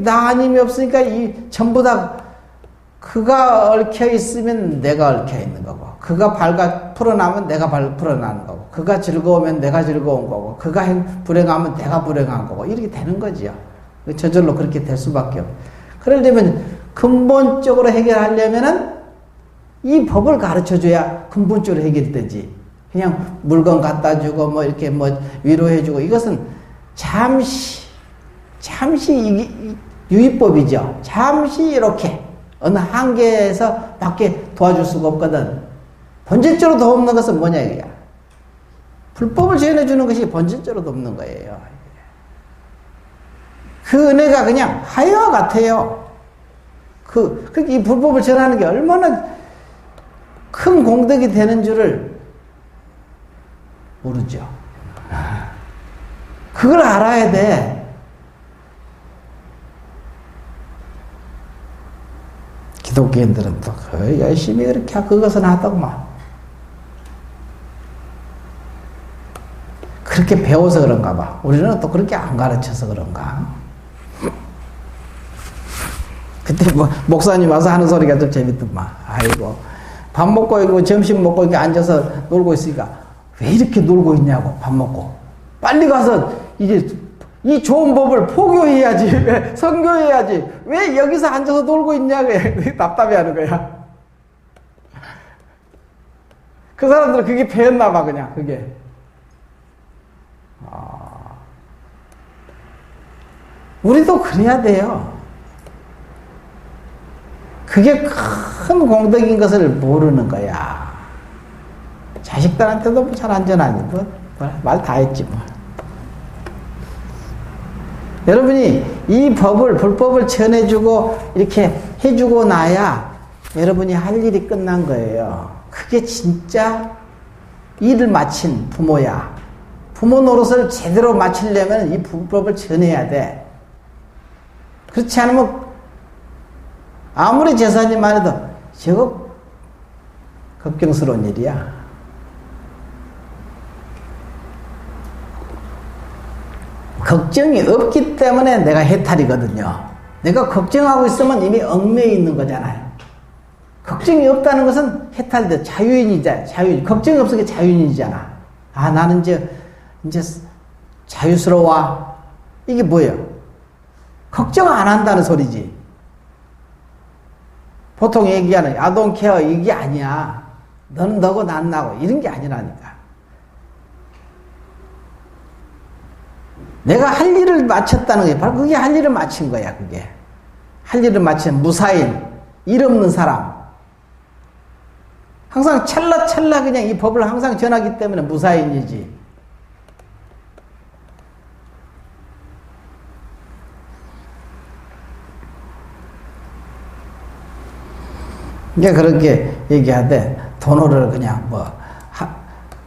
Speaker 1: 나 아님이 없으니까 이 전부 다 그가 얽혀 있으면 내가 얽혀 있는 거고, 그가 풀어나면 내가 풀어나는 거고, 그가 즐거우면 내가 즐거운 거고, 그가 불행하면 내가 불행한 거고, 이렇게 되는 거지요. 저절로 그렇게 될 수밖에 없어요. 그러려면 근본적으로 해결하려면은 이 법을 가르쳐 줘야 근본적으로 해결이 되지. 그냥 물건 갖다 주고 뭐 이렇게 뭐 위로해 주고 이것은 잠시 유의법이죠. 잠시 이렇게 어느 한계에서 밖에 도와줄 수가 없거든. 본질적으로 돕는 것은 뭐냐 이거야. 불법을 전해주는 것이 본질적으로 돕는 거예요. 그 은혜가 그냥 하여와 같아요. 이 불법을 전하는 게 얼마나 큰 공덕이 되는 줄을 모르죠. 그걸 알아야 돼. 기독교인들은 또 열심히 그렇게 그것은 하더구만. 그렇게 배워서 그런가 봐. 우리는 또 그렇게 안 가르쳐서 그런가. 그때 뭐 목사님 와서 하는 소리가 좀 재밌더만. 아이고 밥 먹고 이거 점심 먹고 이렇게 앉아서 놀고 있으니까 왜 이렇게 놀고 있냐고. 밥 먹고 빨리 가서 이제 이 좋은 법을 포교해야지. 왜 선교해야지. 왜 여기서 앉아서 놀고 있냐고. 답답해하는 거야. 그 사람들은 그게 배웠나 봐. 그냥 그게. 우리도 그래야 돼요. 그게 큰 공덕인 것을 모르는 거야. 자식들한테도 잘 안전하니 말 다 했지 뭐. 여러분이 이 불법을 전해주고 이렇게 해주고 나야 여러분이 할 일이 끝난 거예요. 그게 진짜 일을 마친 부모야. 부모 노릇을 제대로 마치려면 이 불법을 전해야 돼. 그렇지 않으면 아무리 제사님만 해도 저거 걱정스러운 일이야. 걱정이 없기 때문에 내가 해탈이거든요. 내가 걱정하고 있으면 이미 얽매여 있는 거잖아요. 걱정이 없다는 것은 해탈돼. 자유인이잖아. 자유인. 걱정이 없으니까 자유인이잖아. 아, 나는 이제 자유스러워. 이게 뭐예요? 걱정 안 한다는 소리지. 보통 얘기하는 I don't care 이게 아니야. 너는 너고 난 나고 이런 게 아니라니까. 내가 할 일을 마쳤다는 게 바로 그게 할 일을 마친 거야. 그게 할 일을 마친 무사인, 일 없는 사람. 항상 찰나찰나 그냥 이 법을 항상 전하기 때문에 무사인이지. 이제 그렇게 얘기하되 도노를 그냥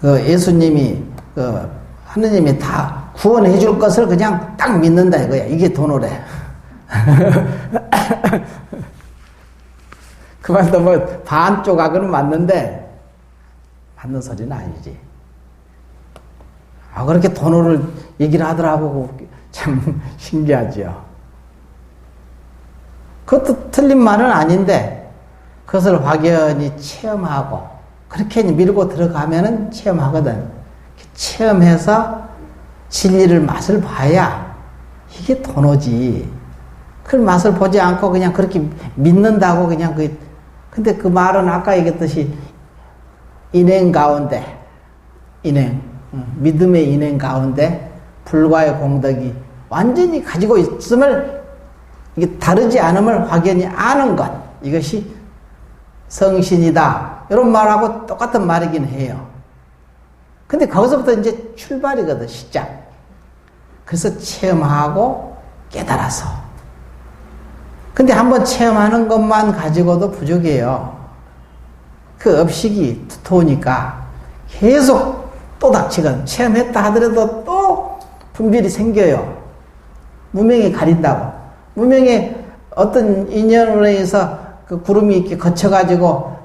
Speaker 1: 예수님이 하느님이 다 구원해 줄 것을 그냥 딱 믿는다 이거야. 이게 도노래. 그만도 반 조각은 맞는데 맞는 소리는 아니지. 그렇게 도노를 얘기를 하더라고. 참 신기하죠. 그것도 틀린 말은 아닌데 그것을 확연히 체험하고 그렇게 밀고 들어가면은 체험하거든. 체험해서 진리를 맛을 봐야 이게 도노지. 그 맛을 보지 않고 그냥 그렇게 믿는다고 그냥 근데 그 말은 아까 얘기했듯이 인행 가운데 믿음의 인행 가운데 불과의 공덕이 완전히 가지고 있음을 이게 다르지 않음을 확연히 아는 것, 이것이 성신이다. 이런 말하고 똑같은 말이긴 해요. 근데 거기서부터 이제 출발이거든, 시작. 그래서 체험하고 깨달아서. 근데 한번 체험하는 것만 가지고도 부족해요. 그 업식이 두터우니까 계속 또 닥치건 체험했다 하더라도 또 분별이 생겨요. 무명이 가린다고. 무명의 어떤 인연으로 해서 그 구름이 이렇게 거쳐가지고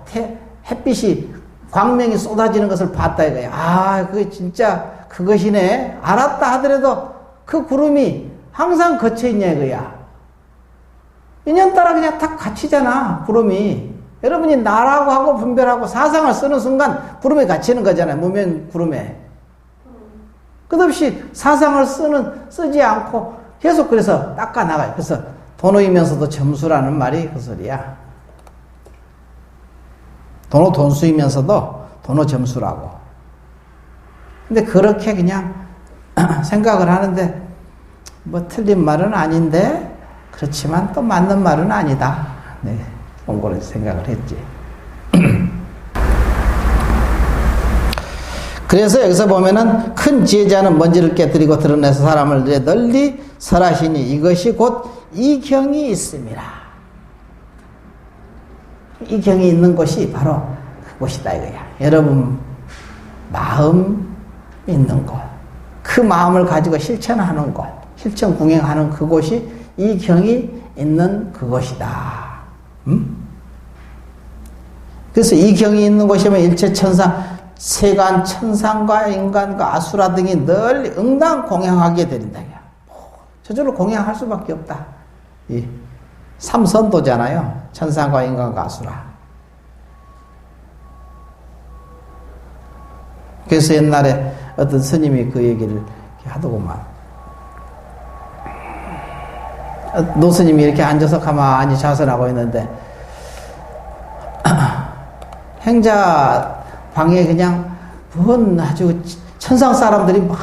Speaker 1: 햇빛이 광명이 쏟아지는 것을 봤다 이거야. 아, 그게 진짜 그것이네. 알았다 하더라도 그 구름이 항상 거쳐있냐 이거야. 인연 따라 그냥 딱 갇히잖아, 구름이. 여러분이 나라고 하고 분별하고 사상을 쓰는 순간 구름에 갇히는 거잖아요. 무명 구름에. 끝없이 사상을 쓰지 않고 계속 그래서 닦아나가요. 그래서 도노이면서도 점수라는 말이 그 소리야. 도노 돈수이면서도 도노 점수라고. 근데 그렇게 그냥 생각을 하는데 뭐 틀린 말은 아닌데 그렇지만 또 맞는 말은 아니다. 네, 그런 생각을 했지. 그래서 여기서 보면은 큰 지혜자는 먼지를 깨뜨리고 드러내서 사람을 널리 설하시니 이것이 곧 이경이 있음이라. 이경이 있는 곳이 바로 그곳이다 이거야. 여러분 마음 있는 곳, 그 마음을 가지고 실천하는 곳, 실천 궁행하는 그곳이 이경이 있는 그곳이다. 그래서 이경이 있는 곳이면 일체 천상, 세간 천상과 인간과 아수라 등이 널리 응당 공양하게 되린다. 저절로 공양할 수밖에 없다. 이 삼선도잖아요. 천상과 인간과 아수라. 그래서 옛날에 어떤 스님이 그 얘기를 하더구만. 노스님이 이렇게 앉아서 가만히 자선하고 있는데 행자 방에 그냥 뭔 아주 천상 사람들이 막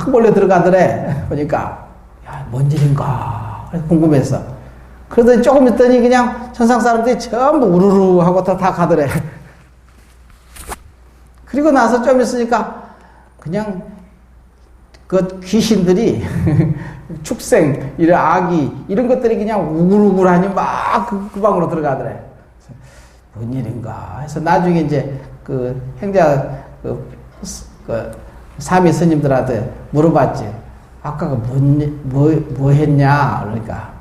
Speaker 1: 몰려 들어가더래. 보니까 야, 뭔 일인가 궁금해서. 그러더니 조금 있더니 그냥 천상 사람들이 전부 우르르 하고 다 가더래. 그리고 나서 좀 있으니까 그냥 그 귀신들이 축생, 이런 아기 이런 것들이 그냥 우글우글하니 막 그 방으로 들어가더래. 뭔 일인가 해서 나중에 이제 그 행자 그 사미 스님들한테 물어봤지. 아까 뭐 했냐? 그러니까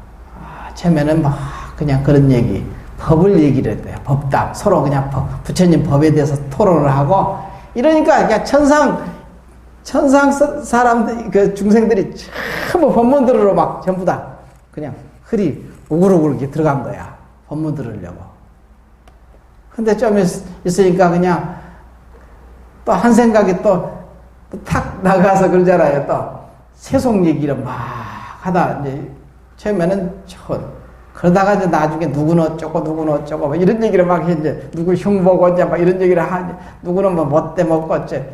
Speaker 1: 처음에는 막 그냥 그런 얘기, 법을 얘기를 했대요. 법담. 서로 그냥 부처님 법에 대해서 토론을 하고 이러니까 그냥 천상 사람들, 그 중생들이 전부 법문 들으러 막 전부 다 그냥 흐리 우글우글 이렇게 들어간 거야. 법문 들으려고. 근데 좀 있으니까 그냥 또 한 생각이 또 탁 나가서 그러잖아요. 또 세속 얘기를 막 하다 이제 처음에는 그러다가 이제 나중에 누구는 어쩌고 누구는 어쩌고 막 이런 얘기를 막 해. 이제 누구 흉보고 이제 막 이런 얘기를 하니 누구는 뭐 못돼 먹고 어째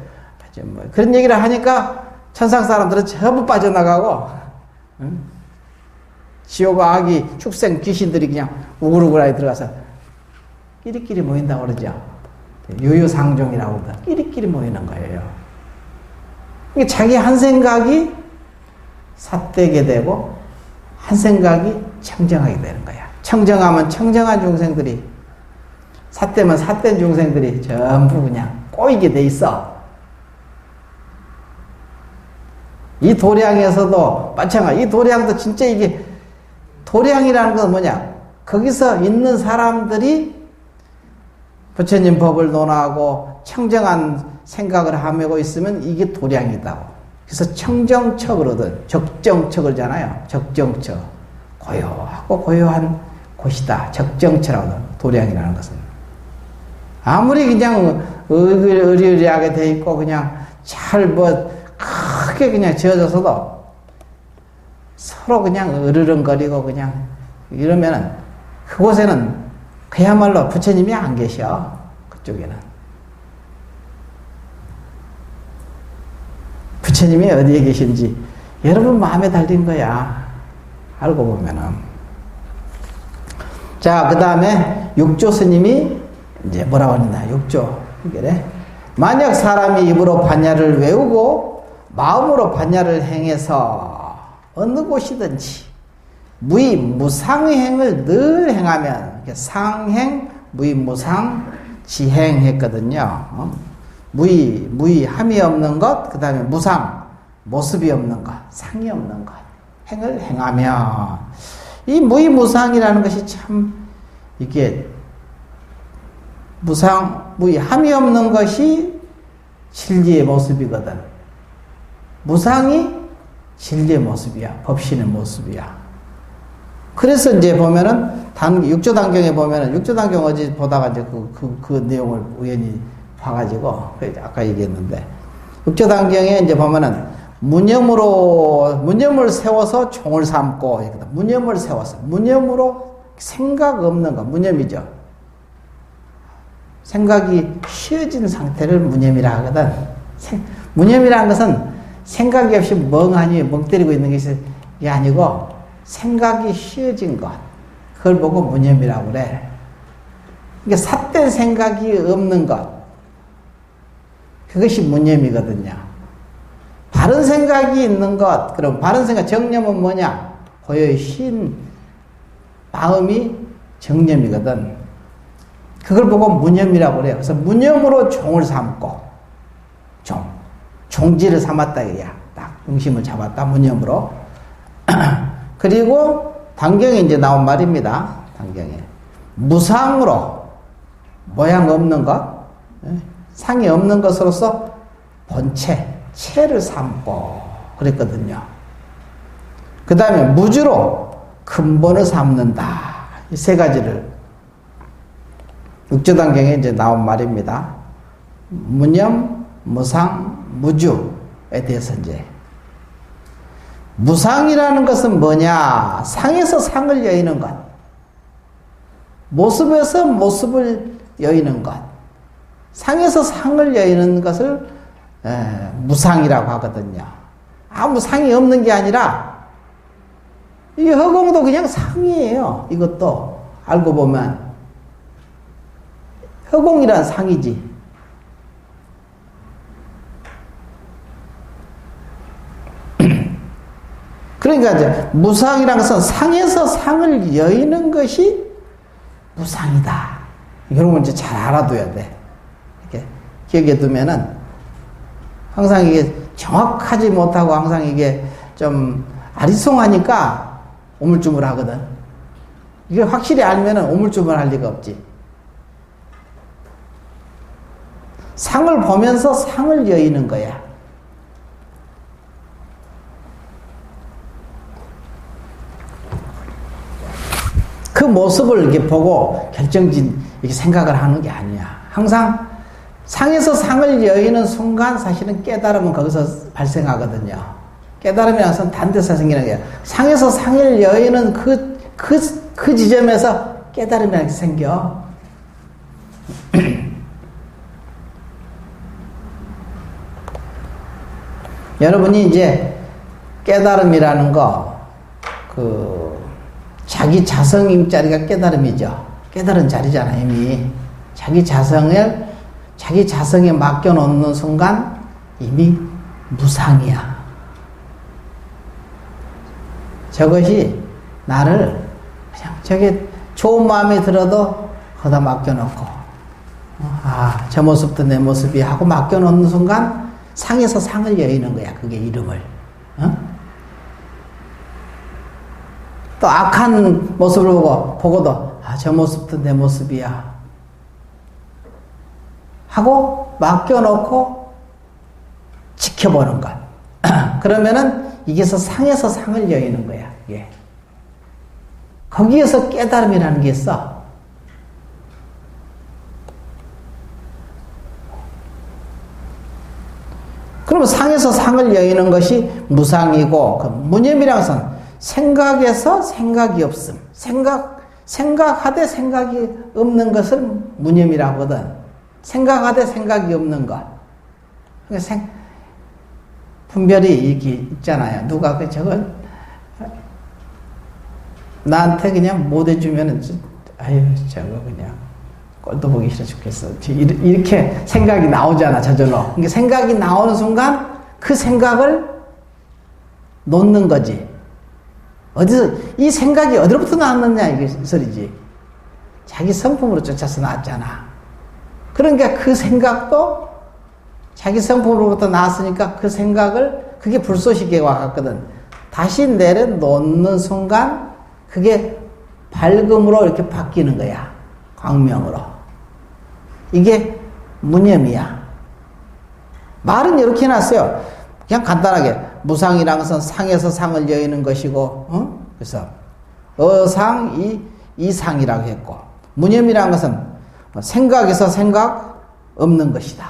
Speaker 1: 뭐 그런 얘기를 하니까 천상 사람들은 전부 빠져나가고 응? 지옥 악이 축생 귀신들이 그냥 우글우글하게 들어가서 끼리끼리 모인다고 그러죠. 유유상종이라고 그러다. 끼리끼리 모이는 거예요. 이게 자기 한 생각이 삿되게 되고 한 생각이 청정하게 되는 거야. 청정하면 청정한 중생들이, 삿되면 삿된 중생들이 전부 그냥 꼬이게 돼 있어. 이 도량에서도 마찬가지. 이 도량도 진짜 이게 도량이라는 건 뭐냐? 거기서 있는 사람들이 부처님 법을 논하고 청정한 생각을 하고 있으면 이게 도량이다고. 그래서 청정척으로든 적정척을잖아요. 적정척. 고요하고 고요한 곳이다. 적정처라고 도량이라는 것은. 아무리 그냥 의리의리하게 돼 있고 그냥 잘 뭐 크게 그냥 지어져서도 서로 그냥 으르렁거리고 그냥 이러면은 그곳에는 그야말로 부처님이 안 계셔. 그쪽에는. 부처님이 어디에 계신지 여러분 마음에 달린 거야. 알고 보면은. 자, 그 다음에 육조 스님이 이제 뭐라고 하느냐, 6조. 그래? 만약 사람이 입으로 반야를 외우고 마음으로 반야를 행해서 어느 곳이든지 무상행을 늘 행하면, 상행, 무상, 지행 했거든요. 함이 없는 것, 그 다음에 무상, 모습이 없는 것, 상이 없는 것, 행을 행하면, 이 무상이라는 것이 참, 이게, 함이 없는 것이 진리의 모습이거든. 무상이 진리의 모습이야. 법신의 모습이야. 그래서 이제 보면은, 6조 단경에 보면은, 6조 단경 어제 보다가 이제 그 내용을 우연히 봐가지고, 아까 얘기했는데, 6조 단경에 이제 보면은, 무념을 세워서 종을 삼고, 무념을 세워서, 무념으로 생각 없는 거, 무념이죠. 생각이 쉬어진 상태를 무념이라 하거든. 무념이라는 것은 생각이 없이 멍하니 멍 때리고 있는 것이 아니고 생각이 쉬어진 것. 그걸 보고 무념이라고 그래. 이게 삿된 생각이 없는 것. 그것이 무념이거든요. 바른 생각이 있는 것. 그럼 바른 생각, 정념은 뭐냐? 고요히 쉰 마음이 정념이거든. 그걸 보고 무념이라고 그래요. 그래서 무념으로 종을 삼고, 종지를 삼았다, 이야. 딱, 중심을 잡았다, 무념으로. 그리고, 단경에 이제 나온 말입니다. 단경에. 무상으로, 모양 없는 것, 상이 없는 것으로서 본체, 체를 삼고, 그랬거든요. 그 다음에 무주로 근본을 삼는다. 이 세 가지를 6조 단경에 이제 나온 말입니다. 무념, 무상, 무주에 대해서 이제 무상이라는 것은 뭐냐? 상에서 상을 여의는 것. 모습에서 모습을 여의는 것. 상에서 상을 여의는 것을 무상이라고 하거든요. 아무 상이 없는 게 아니라 이 허공도 그냥 상이에요. 이것도 알고 보면 허공이란 상이지. 그러니까 이제 무상이라는 것은 상에서 상을 여의는 것이 무상이다. 여러분 이제 잘 알아둬야 돼. 이렇게 기억해 두면은 항상 이게 정확하지 못하고 항상 이게 좀 아리송하니까 오물쭈물하거든. 이게 확실히 알면은 오물쭈물할 리가 없지. 상을 보면서 상을 여의는 거야. 그 모습을 이렇게 보고 결정진 이렇게 생각을 하는 게 아니야. 항상 상에서 상을 여의는 순간 사실은 깨달음은 거기서 발생하거든요. 깨달음이라는 것은 단데서 생기는 거야. 상에서 상을 여의는 그 지점에서 깨달음이라는 게 생겨. 여러분이 이제 깨달음이라는 거, 자기 자성임 자리가 깨달음이죠. 깨달은 자리잖아, 이미. 자기 자성에 맡겨놓는 순간 이미 무상이야. 저것이 나를 그냥 저게 좋은 마음이 들어도 거기다 맡겨놓고, 저 모습도 내 모습이 하고 맡겨놓는 순간 상에서 상을 여의는 거야. 그게 이름을. 또 악한 모습을 보고도 저 모습도 내 모습이야 하고 맡겨놓고 지켜보는 것. 그러면은 이게서 상에서 상을 여의는 거야. 이게. 거기에서 깨달음이라는 게 있어. 그러면 상에서 상을 여의는 것이 무상이고, 무념이라는 것은 생각에서 생각이 없음. 생각하되 생각이 없는 것을 무념이라고 하거든. 생각하되 생각이 없는 것. 그러니까 분별이 이렇게 있잖아요. 누가 저걸 나한테 그냥 못 해주면은, 저거 그냥 꼴도 보기 싫어 죽겠어. 이렇게 생각이 나오잖아, 저절로. 그러니까 생각이 나오는 순간 그 생각을 놓는 거지. 어디서, 이 생각이 어디로부터 나왔느냐, 이게 소리지. 자기 성품으로 쫓아서 나왔잖아. 그러니까 그 생각도 자기 성품으로부터 나왔으니까 그 생각을, 그게 불쏘시개와 같거든. 다시 내려놓는 순간 그게 밝음으로 이렇게 바뀌는 거야. 광명으로. 이게 무념이야. 말은 이렇게 해놨어요. 그냥 간단하게 무상이란 것은 상에서 상을 여의는 것이고, 그래서 어상 이상이라고 했고, 무념이란 것은 생각에서 생각 없는 것이다.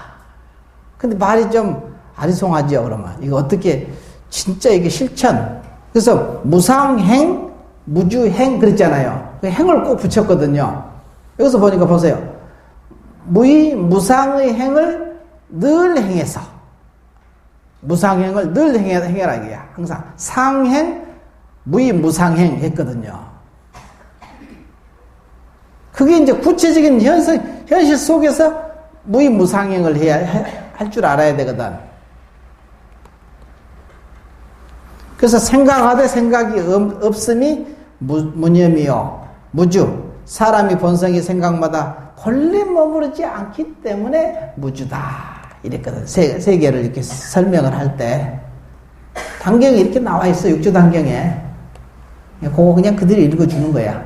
Speaker 1: 근데 말이 좀 아리송하죠. 그러면 이거 어떻게 진짜 이게 실천. 그래서 무상행 무주행 그랬잖아요. 그 행을 꼭 붙였거든요. 여기서 보니까 보세요. 무상의 행을 늘 행해서, 무상행을 늘 행해라 이게야. 항상 상행 무상행 했거든요. 그게 이제 구체적인 현실 속에서 무상행을 할 줄 알아야 되거든. 그래서 생각하되 생각이 없음이 무념이요 무주. 사람이 본성이 생각마다 본래 머무르지 않기 때문에 무주다 이랬거든. 세 개를 이렇게 설명을 할 때 단경이 이렇게 나와 있어. 육조 단경에. 그거 그냥 그대로 읽어주는 거야.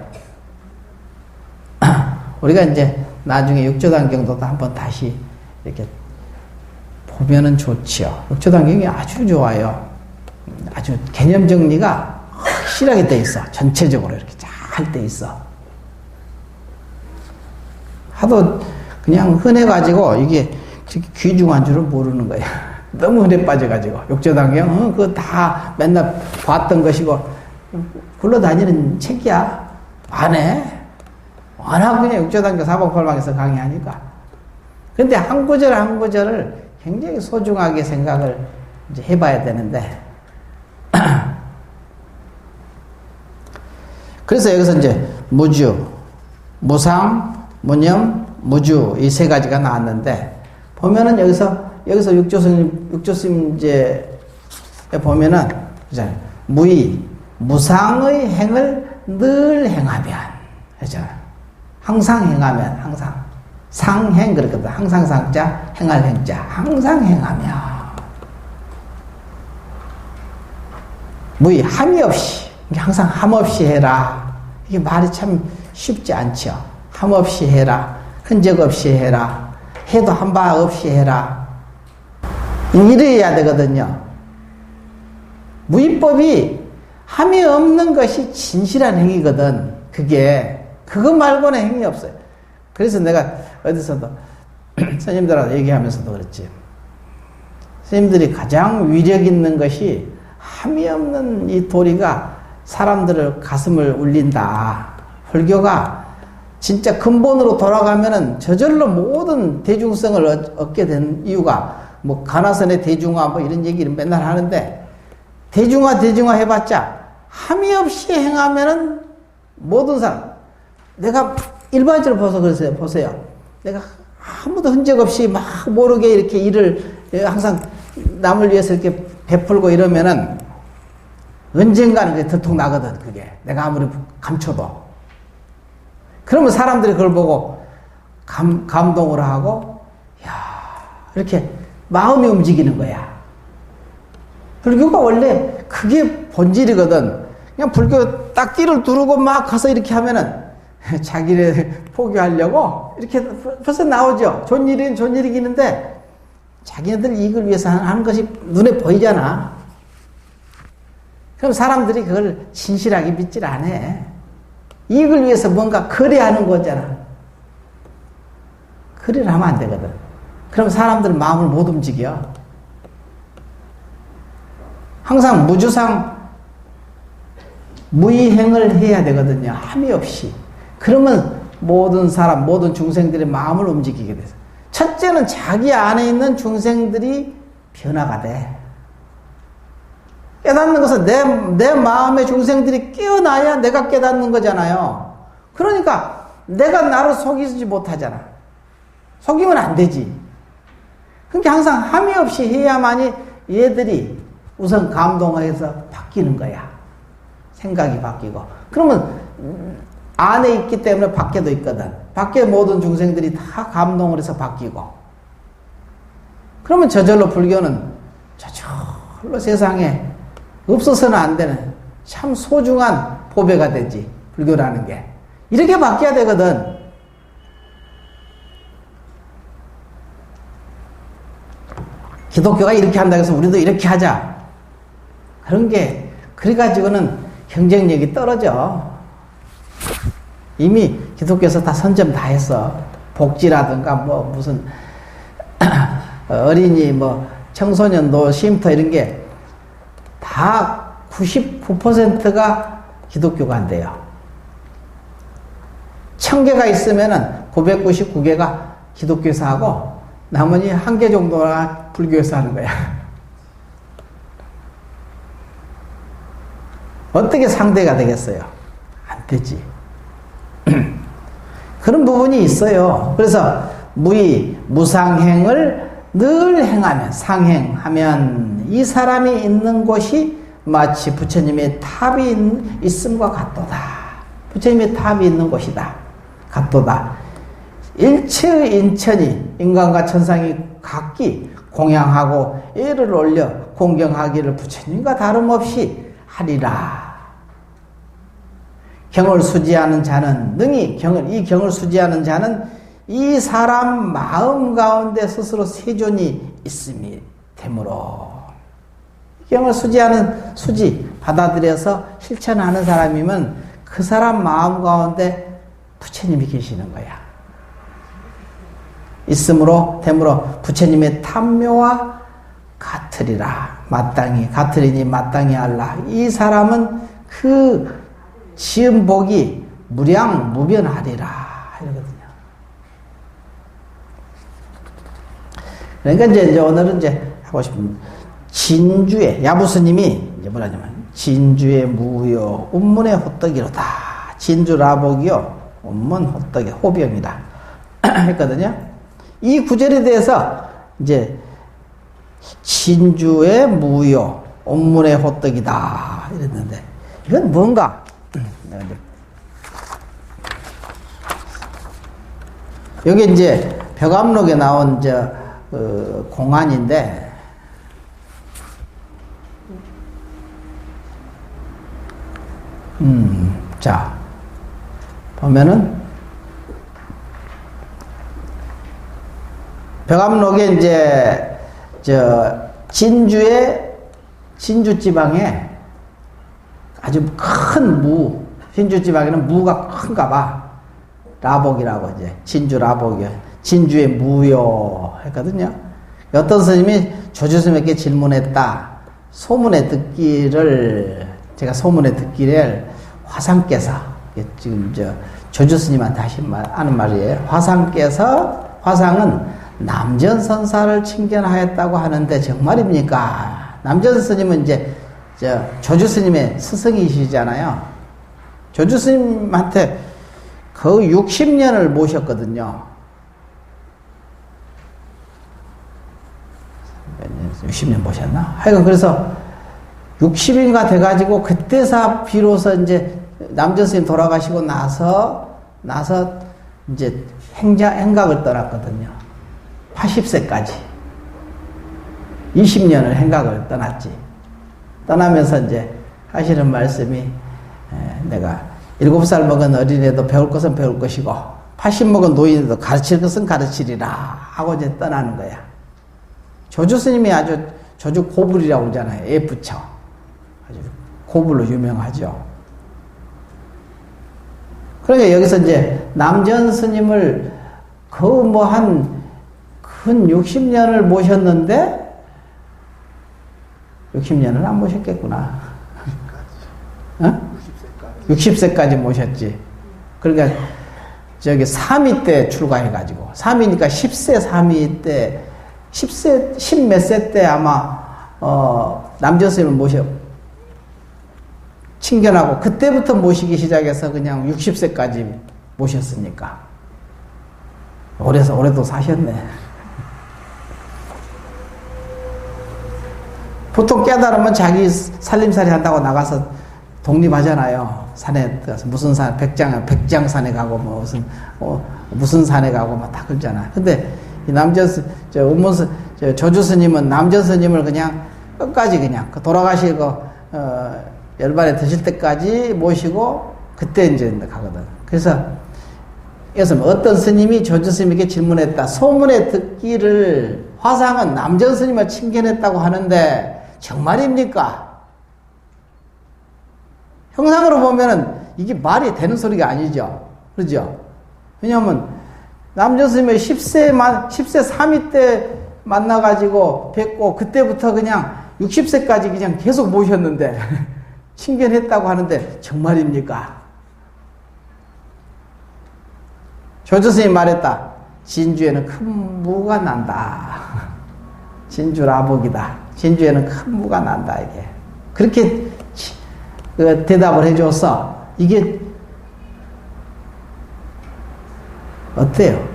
Speaker 1: 우리가 이제 나중에 육조 단경도 한번 다시 이렇게 보면은 좋지요. 육조 단경이 아주 좋아요. 아주 개념 정리가 확실하게 돼 있어. 전체적으로 이렇게 잘 돼 있어. 하도 그냥 흔해가지고 이게 귀중한 줄을 모르는 거야. 너무 흔해 빠져가지고. 육조단경, 그거 다 맨날 봤던 것이고, 굴러다니는 책이야. 안 해. 워낙 그냥 육조단경 사방팔방에서 강의하니까. 근데 한 구절 한 구절을 굉장히 소중하게 생각을 이제 해봐야 되는데, 그래서 여기서 이제 무주, 무상, 무념, 무주 이 세 가지가 나왔는데 보면은 여기서 육조스님제 보면은 무상의 행을 늘 행하면 그렇잖아요. 항상 행하면 항상 상행 그렇거든. 항상 상자, 행할 행자 항상 행하면 함이 없이 항상 함 없이 해라. 이게 말이 참 쉽지 않죠. 함 없이 해라. 흔적 없이 해라. 해도 한 바 없이 해라. 이래야 되거든요. 무위법이 함이 없는 것이 진실한 행위거든. 그거 말고는 행위 없어요. 그래서 내가 어디서도 스님들하고 얘기하면서도 그랬지. 스님들이 가장 위력 있는 것이 함이 없는 이 도리가 사람들을 가슴을 울린다. 불교가 진짜 근본으로 돌아가면은 저절로 모든 대중성을 얻게 된 이유가 뭐 가나선의 대중화 뭐 이런 얘기를 맨날 하는데 대중화 해봤자 함이 없이 행하면은 모든 사람 내가 일반적으로 봐서 그러세요. 보세요. 내가 아무도 흔적 없이 막 모르게 이렇게 일을 항상 남을 위해서 이렇게 베풀고 이러면은 언젠가는 그게 들통 나거든. 그게 내가 아무리 감춰도. 그러면 사람들이 그걸 보고 감동을 하고 야 이렇게 마음이 움직이는 거야. 불교가 원래 그게 본질이거든. 그냥 불교 딱 띠를 두르고 막 가서 이렇게 하면은 자기를 포기하려고 이렇게 벌써 나오죠. 좋은 일은 좋은 일이기는데 자기네들 이익을 위해서 하는 것이 눈에 보이잖아. 그럼 사람들이 그걸 진실하게 믿질 않아. 이익을 위해서 뭔가 거래하는 거잖아. 거래를 하면 안 되거든. 그럼 사람들은 마음을 못 움직여. 항상 무주상 무의행을 해야 되거든요. 함이 없이. 그러면 모든 사람, 모든 중생들의 마음을 움직이게 돼서. 첫째는 자기 안에 있는 중생들이 변화가 돼. 깨닫는 것은 내 마음의 중생들이 깨어나야 내가 깨닫는 거잖아요. 그러니까 내가 나를 속이지 못하잖아. 속이면 안 되지. 그러니까 항상 함이 없이 해야만이 얘들이 우선 감동해서 바뀌는 거야. 생각이 바뀌고. 그러면 안에 있기 때문에 밖에도 있거든. 밖에 모든 중생들이 다 감동을 해서 바뀌고. 그러면 저절로 불교는 저절로 세상에 없어서는 안 되는 참 소중한 보배가 되지. 불교라는 게. 이렇게 바뀌어야 되거든. 기독교가 이렇게 한다고 해서 우리도 이렇게 하자. 그런 게, 그래가지고는 경쟁력이 떨어져. 이미 기독교에서 다 선점 다 했어. 복지라든가, 뭐, 무슨, 어린이, 뭐, 청소년도 쉼터 이런 게 다 99%가 기독교가 안 돼요. 1000개가 있으면은 999개가 기독교에서 하고, 나머지 1개 정도가 불교에서 하는 거야. 어떻게 상대가 되겠어요? 안 되지. 그런 부분이 있어요. 그래서 무상행을 늘 행하면, 상행하면 이 사람이 있는 곳이 마치 부처님의 탑이 있음과 같도다. 부처님의 탑이 있는 곳이다. 같도다. 일체의 인천이 인간과 천상이 각기 공양하고 예를 올려 공경하기를 부처님과 다름없이 하리라. 경을 수지하는 자는 이 경을 수지하는 자는 이 사람 마음 가운데 스스로 세존이 있음이 되므로 경을 수지 받아들여서 실천하는 사람이면 그 사람 마음 가운데 부처님이 계시는 거야. 있음으로 되므로 부처님의 탐묘와 같으리라. 마땅히 같으리니 마땅히 알라. 이 사람은 그 지은 복이 무량무변하리라 이러거든요. 그러니까 이제 오늘은 이제 하고 싶은 진주의 야부스님이 이제 뭐라냐면 진주의 무요 운문의 호떡이로다. 진주라복이요 운문 호떡의 호병이다 했거든요. 이 구절에 대해서 이제 진주의 무요 운문의 호떡이다 이랬는데 이건 뭔가 여기 이제 벽암록에 나온 공안인데 자 보면은 벽암록에 이제 진주 지방에 아주 큰 진주 지방에는 무가 큰가 봐. 라복이라고 이제 진주 라복이요. 진주의 무요 했거든요. 어떤 스님이 조주스님에게 질문했다. 제가 소문에 듣기를 화상께서 지금 조주스님한테 하는 말이에요. 화상은 남전선사를 칭견하였다고 하는데 정말입니까? 남전스님은 이제 조주스님의 스승이시잖아요. 조주스님한테 거의 60년을 모셨거든요. 60년 모셨나? 하여간 그래서 60인가 돼가지고 그때서 비로소 이제 남전스님 돌아가시고 나서 이제 행각을 떠났거든요. 80세까지 20년을 행각을 떠났지. 떠나면서 이제 하시는 말씀이 내가 7살 먹은 어린애도 배울 것은 배울 것이고 80 먹은 노인에도 가르칠 것은 가르치리라 하고 이제 떠나는 거야. 조주스님이 아주 조주 고불이라고 그러잖아요. 예쁘쳐. 아주 고불로 유명하죠. 그러니까 여기서 이제 남전 스님을 거의 근 60년을 모셨는데 60년을 안 모셨겠구나. 60세까지 모셨지. 그러니까 사미 때 출가해가지고 3이니까 10세 3이 때 10 몇 세 때 아마 남전 스님을 칭견하고 그때부터 모시기 시작해서 그냥 60세까지 모셨으니까. 오래도 사셨네. 보통 깨달으면 자기 살림살이 한다고 나가서 독립하잖아요. 산에 가서 무슨 산, 백장산에 가고 무슨 산에 가고 다 그러잖아. 근데 이 조주 스님은 남전 스님을 그냥 끝까지 그냥 돌아가시고 열반에 드실 때까지 모시고 그때 이제 가거든. 그래서 어떤 스님이 조주 스님에게 질문했다. 소문에 듣기를 화상은 남전 스님을 칭견했다고 하는데 정말입니까? 형상으로 보면은 이게 말이 되는 소리가 아니죠. 그렇죠? 왜냐하면 남전 스님을 10세 3위 때 만나가지고 뵙고 그때부터 그냥 60세까지 그냥 계속 모셨는데 칭견했다고 하는데 정말입니까? 조주 스님이 말했다. 진주에는 큰 무가 난다. 진주라복이다. 진주에는 큰 무가 난다. 이게 그렇게 대답을 해줬어. 이게 어때요?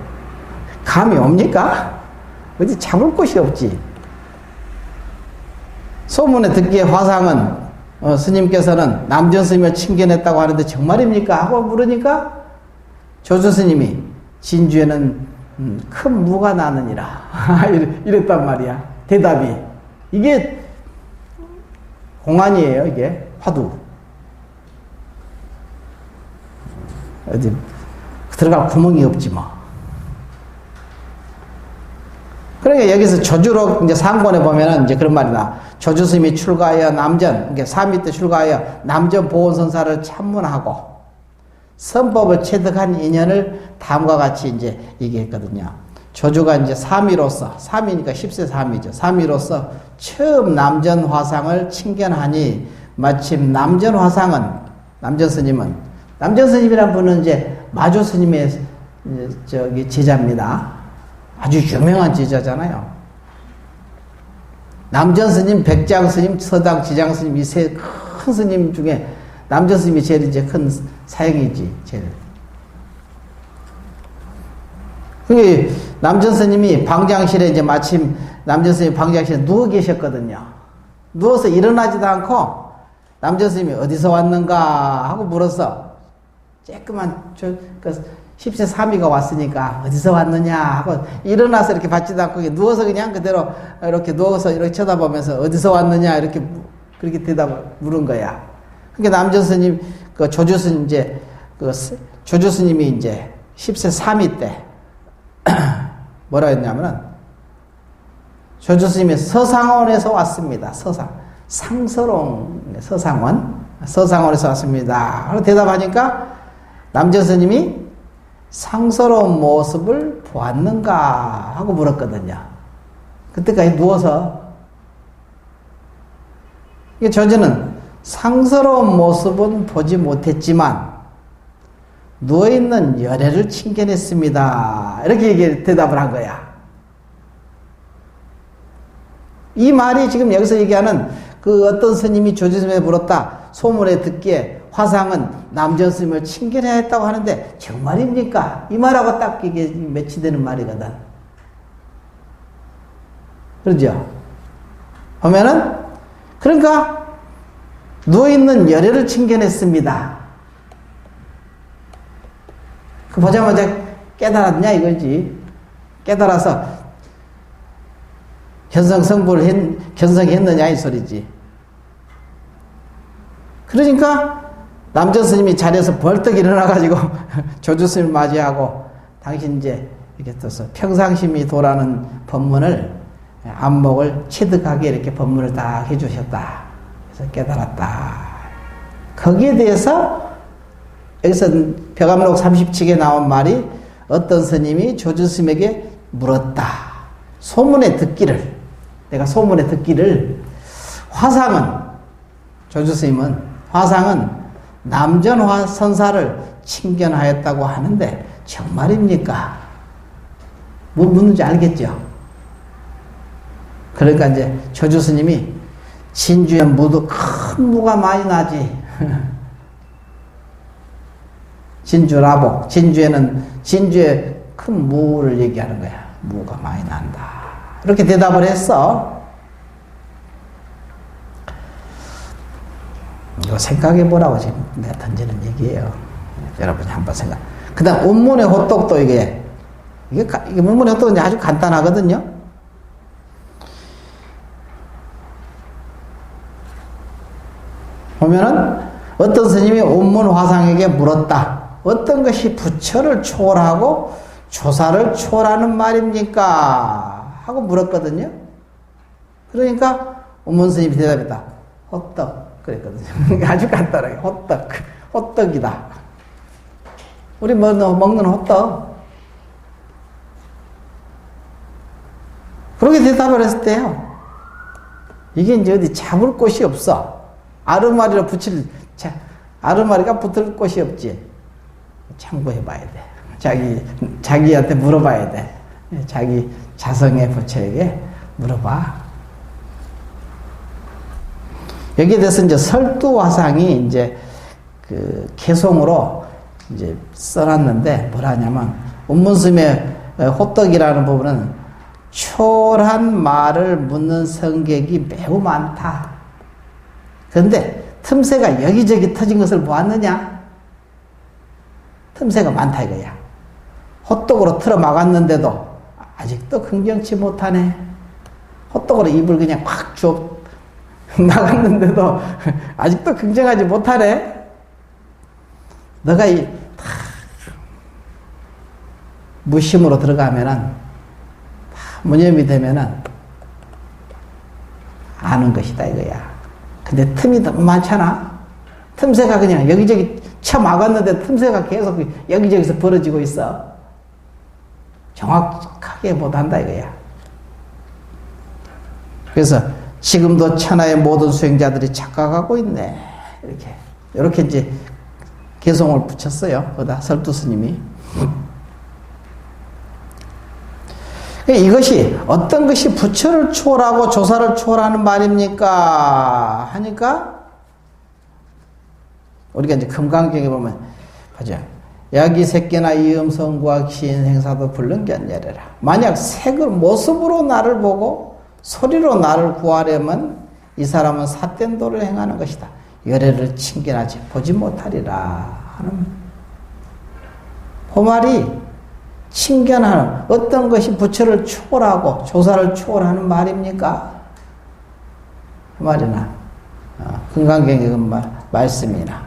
Speaker 1: 감이 옵니까? 어디 잡을 곳이 없지. 소문에 듣기에 화상은 스님께서는 남전 스님을 칭견했다고 하는데 정말입니까? 하고 물으니까 조주 스님이 진주에는 큰 무가 나느니라 이랬단 말이야. 대답이 이게 공안이에요. 이게 화두 어디 들어갈 구멍이 없지 뭐. 그러니까 여기서 조주로 이제 상권에 보면은 이제 그런 말이다. 조주 스님이 출가하여 남전, 그러니까 3위 때 출가하여 남전 보온선사를 참문하고 선법을 체득한 인연을 다음과 같이 이제 얘기했거든요. 조주가 이제 3위로서, 3위니까 10세 3위죠. 3위로서 처음 남전 화상을 칭견하니 마침 남전 화상은, 남전 스님이란 분은 이제 마조 스님의 제자입니다. 아주 유명한 제자잖아요. 남전 스님, 백장 스님, 서당, 지장 스님 이 세 큰 스님 중에 남전 스님이 제일 이제 큰 사형이지, 제일. 그게 남전 스님이 방장실에 이제 마침 남전 스님이 방장실에 누워 계셨거든요. 누워서 일어나지도 않고 남전 스님이 어디서 왔는가 하고 물었어. 쬐끄만 10세 3위가 왔으니까 어디서 왔느냐 하고 일어나서 이렇게 받지도 않고 누워서 그냥 그대로 이렇게 누워서 이렇게 쳐다보면서 어디서 왔느냐 이렇게 그렇게 대답을 물은 거야. 그러니까 남전 스님, 조주 스님 조주 스님이 이제 10세 3위 때 뭐라 했냐면은 조주 스님이 서상원에서 왔습니다. 서상원에서 왔습니다. 그리고 대답하니까 남전 스님이 상서로운 모습을 보았는가 하고 물었거든요. 그때까지 누워서 조주는 상서로운 모습은 보지 못했지만 누워있는 열애를 칭견했습니다. 이렇게 대답을 한 거야. 이 말이 지금 여기서 얘기하는 그 어떤 스님이 조주 스님에 물었다. 소문에 듣기에 화상은 남전 스님을 칭견해야 했다고 하는데 정말입니까? 이 말하고 딱 이게 매치되는 말이거든. 그러죠? 보면은 그러니까 누워있는 열애를 칭견했습니다. 그 보자마자 깨달았냐 이거지. 깨달아서 견성했느냐 이 소리지. 그러니까 남전 스님이 자리에서 벌떡 일어나가지고 조주 스님을 맞이하고 당신 이제 이렇게 떠서 평상심이 도라는 법문을 안목을 체득하게 이렇게 법문을 딱 해주셨다. 그래서 깨달았다. 거기에 대해서 여기서 벽암록 37에 나온 말이 어떤 스님이 조주 스님에게 물었다. 내가 소문에 듣기를 조주 스님은 화상은 남전 선사를 칭견하였다고 하는데 정말입니까? 뭐 묻는지 알겠죠? 그러니까 이제 조주 스님이 진주에 큰 무가 많이 나지. 진주라복. 진주에 큰 무를 얘기하는 거야. 무가 많이 난다. 이렇게 대답을 했어. 이거 생각해 보라고 지금 내가 던지는 얘기예요. 여러분이 한번 생각. 그 다음, 운문의 호떡도 이게 운문의 호떡은 아주 간단하거든요. 보면은, 어떤 스님이 운문화상에게 물었다. 어떤 것이 부처를 초월하고 조사를 초월하는 말입니까? 하고 물었거든요. 그러니까, 운문 스님이 대답했다. 호떡. 그랬거든요. 아주 간단하게. 호떡이다. 우리 먹는 호떡. 그렇게 대답을 했을 때요. 이게 이제 어디 잡을 곳이 없어. 아르마리로 아르마리가 붙을 곳이 없지. 참고해 봐야 돼. 자기한테 물어봐야 돼. 자기 자성의 부처에게 물어봐. 여기에 대해서 이제 설두화상이 이제 그 개송으로 이제 써놨는데 뭐라냐면, 운문스님의 호떡이라는 부분은 초월한 말을 묻는 성객이 매우 많다. 그런데 틈새가 여기저기 터진 것을 보았느냐? 틈새가 많다 이거야. 호떡으로 틀어 막았는데도 아직도 긍정치 못하네. 호떡으로 입을 그냥 확 주워 막았는데도 아직도 긍정하지 못하네. 너가 무심으로 들어가면은, 무념이 되면은 아는 것이다 이거야. 근데 틈이 너무 많잖아. 틈새가 그냥 여기저기 쳐 막았는데 틈새가 계속 여기저기서 벌어지고 있어. 정확하게 못한다 이거야. 그래서 지금도 천하의 모든 수행자들이 착각하고 있네. 이렇게 이제 개송을 붙였어요. 거기다 설두스님이. 이것이 어떤 것이 부처를 초월하고 조사를 초월하는 말입니까? 하니까 우리가 이제 금강경에 보면 보자. 야기 새끼나 이음성과 시인행사도 불능견열해라. 만약 색을 모습으로 나를 보고 소리로 나를 구하려면 이 사람은 삿된 도를 행하는 것이다. 열애를 친견하지 보지 못하리라 하는 포말이 친견하는, 어떤 것이 부처를 초월하고 조사를 초월하는 말입니까? 그 말이나 금강경의 그 말씀이나.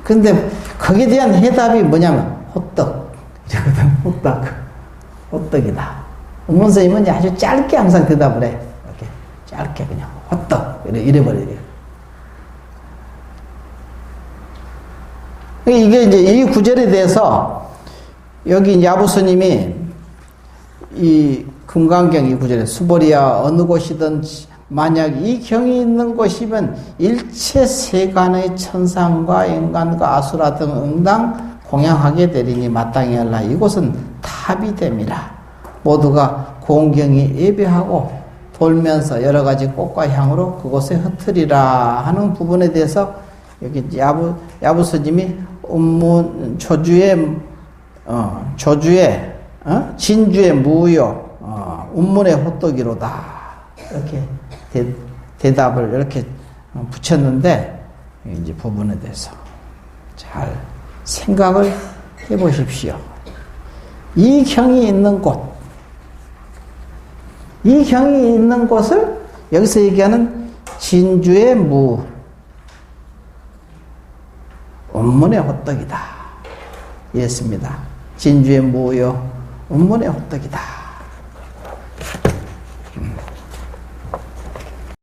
Speaker 1: 근데 거기에 대한 해답이 뭐냐면 호떡 이러거든. 호떡이다. 운문스님은 아주 짧게 항상 대답을 해. 이렇게 짧게 그냥 호떡 이래버려요. 이게 이제 이 구절에 대해서 여기 야부스님이 이 금강경 이 구절에 수보리야 어느 곳이든 만약 이 경이 있는 곳이면 일체 세간의 천상과 인간과 아수라 등 응당 공양하게 되리니 마땅히 할라. 이곳은 탑이 됨이라. 모두가 공경이 예배하고 돌면서 여러 가지 꽃과 향으로 그곳에 흩으리라 하는 부분에 대해서 여기 야부스님이 진주의 무요, 운문의 호떡이로다. 이렇게 대답을 이렇게 붙였는데, 이제 부분에 대해서 잘 생각을 해 보십시오. 이 경이 있는 곳, 이 경이 있는 곳을 여기서 얘기하는 진주의 무, 운문의 호떡이다. 이랬습니다. 진주의 무요, 운문의 호떡이다.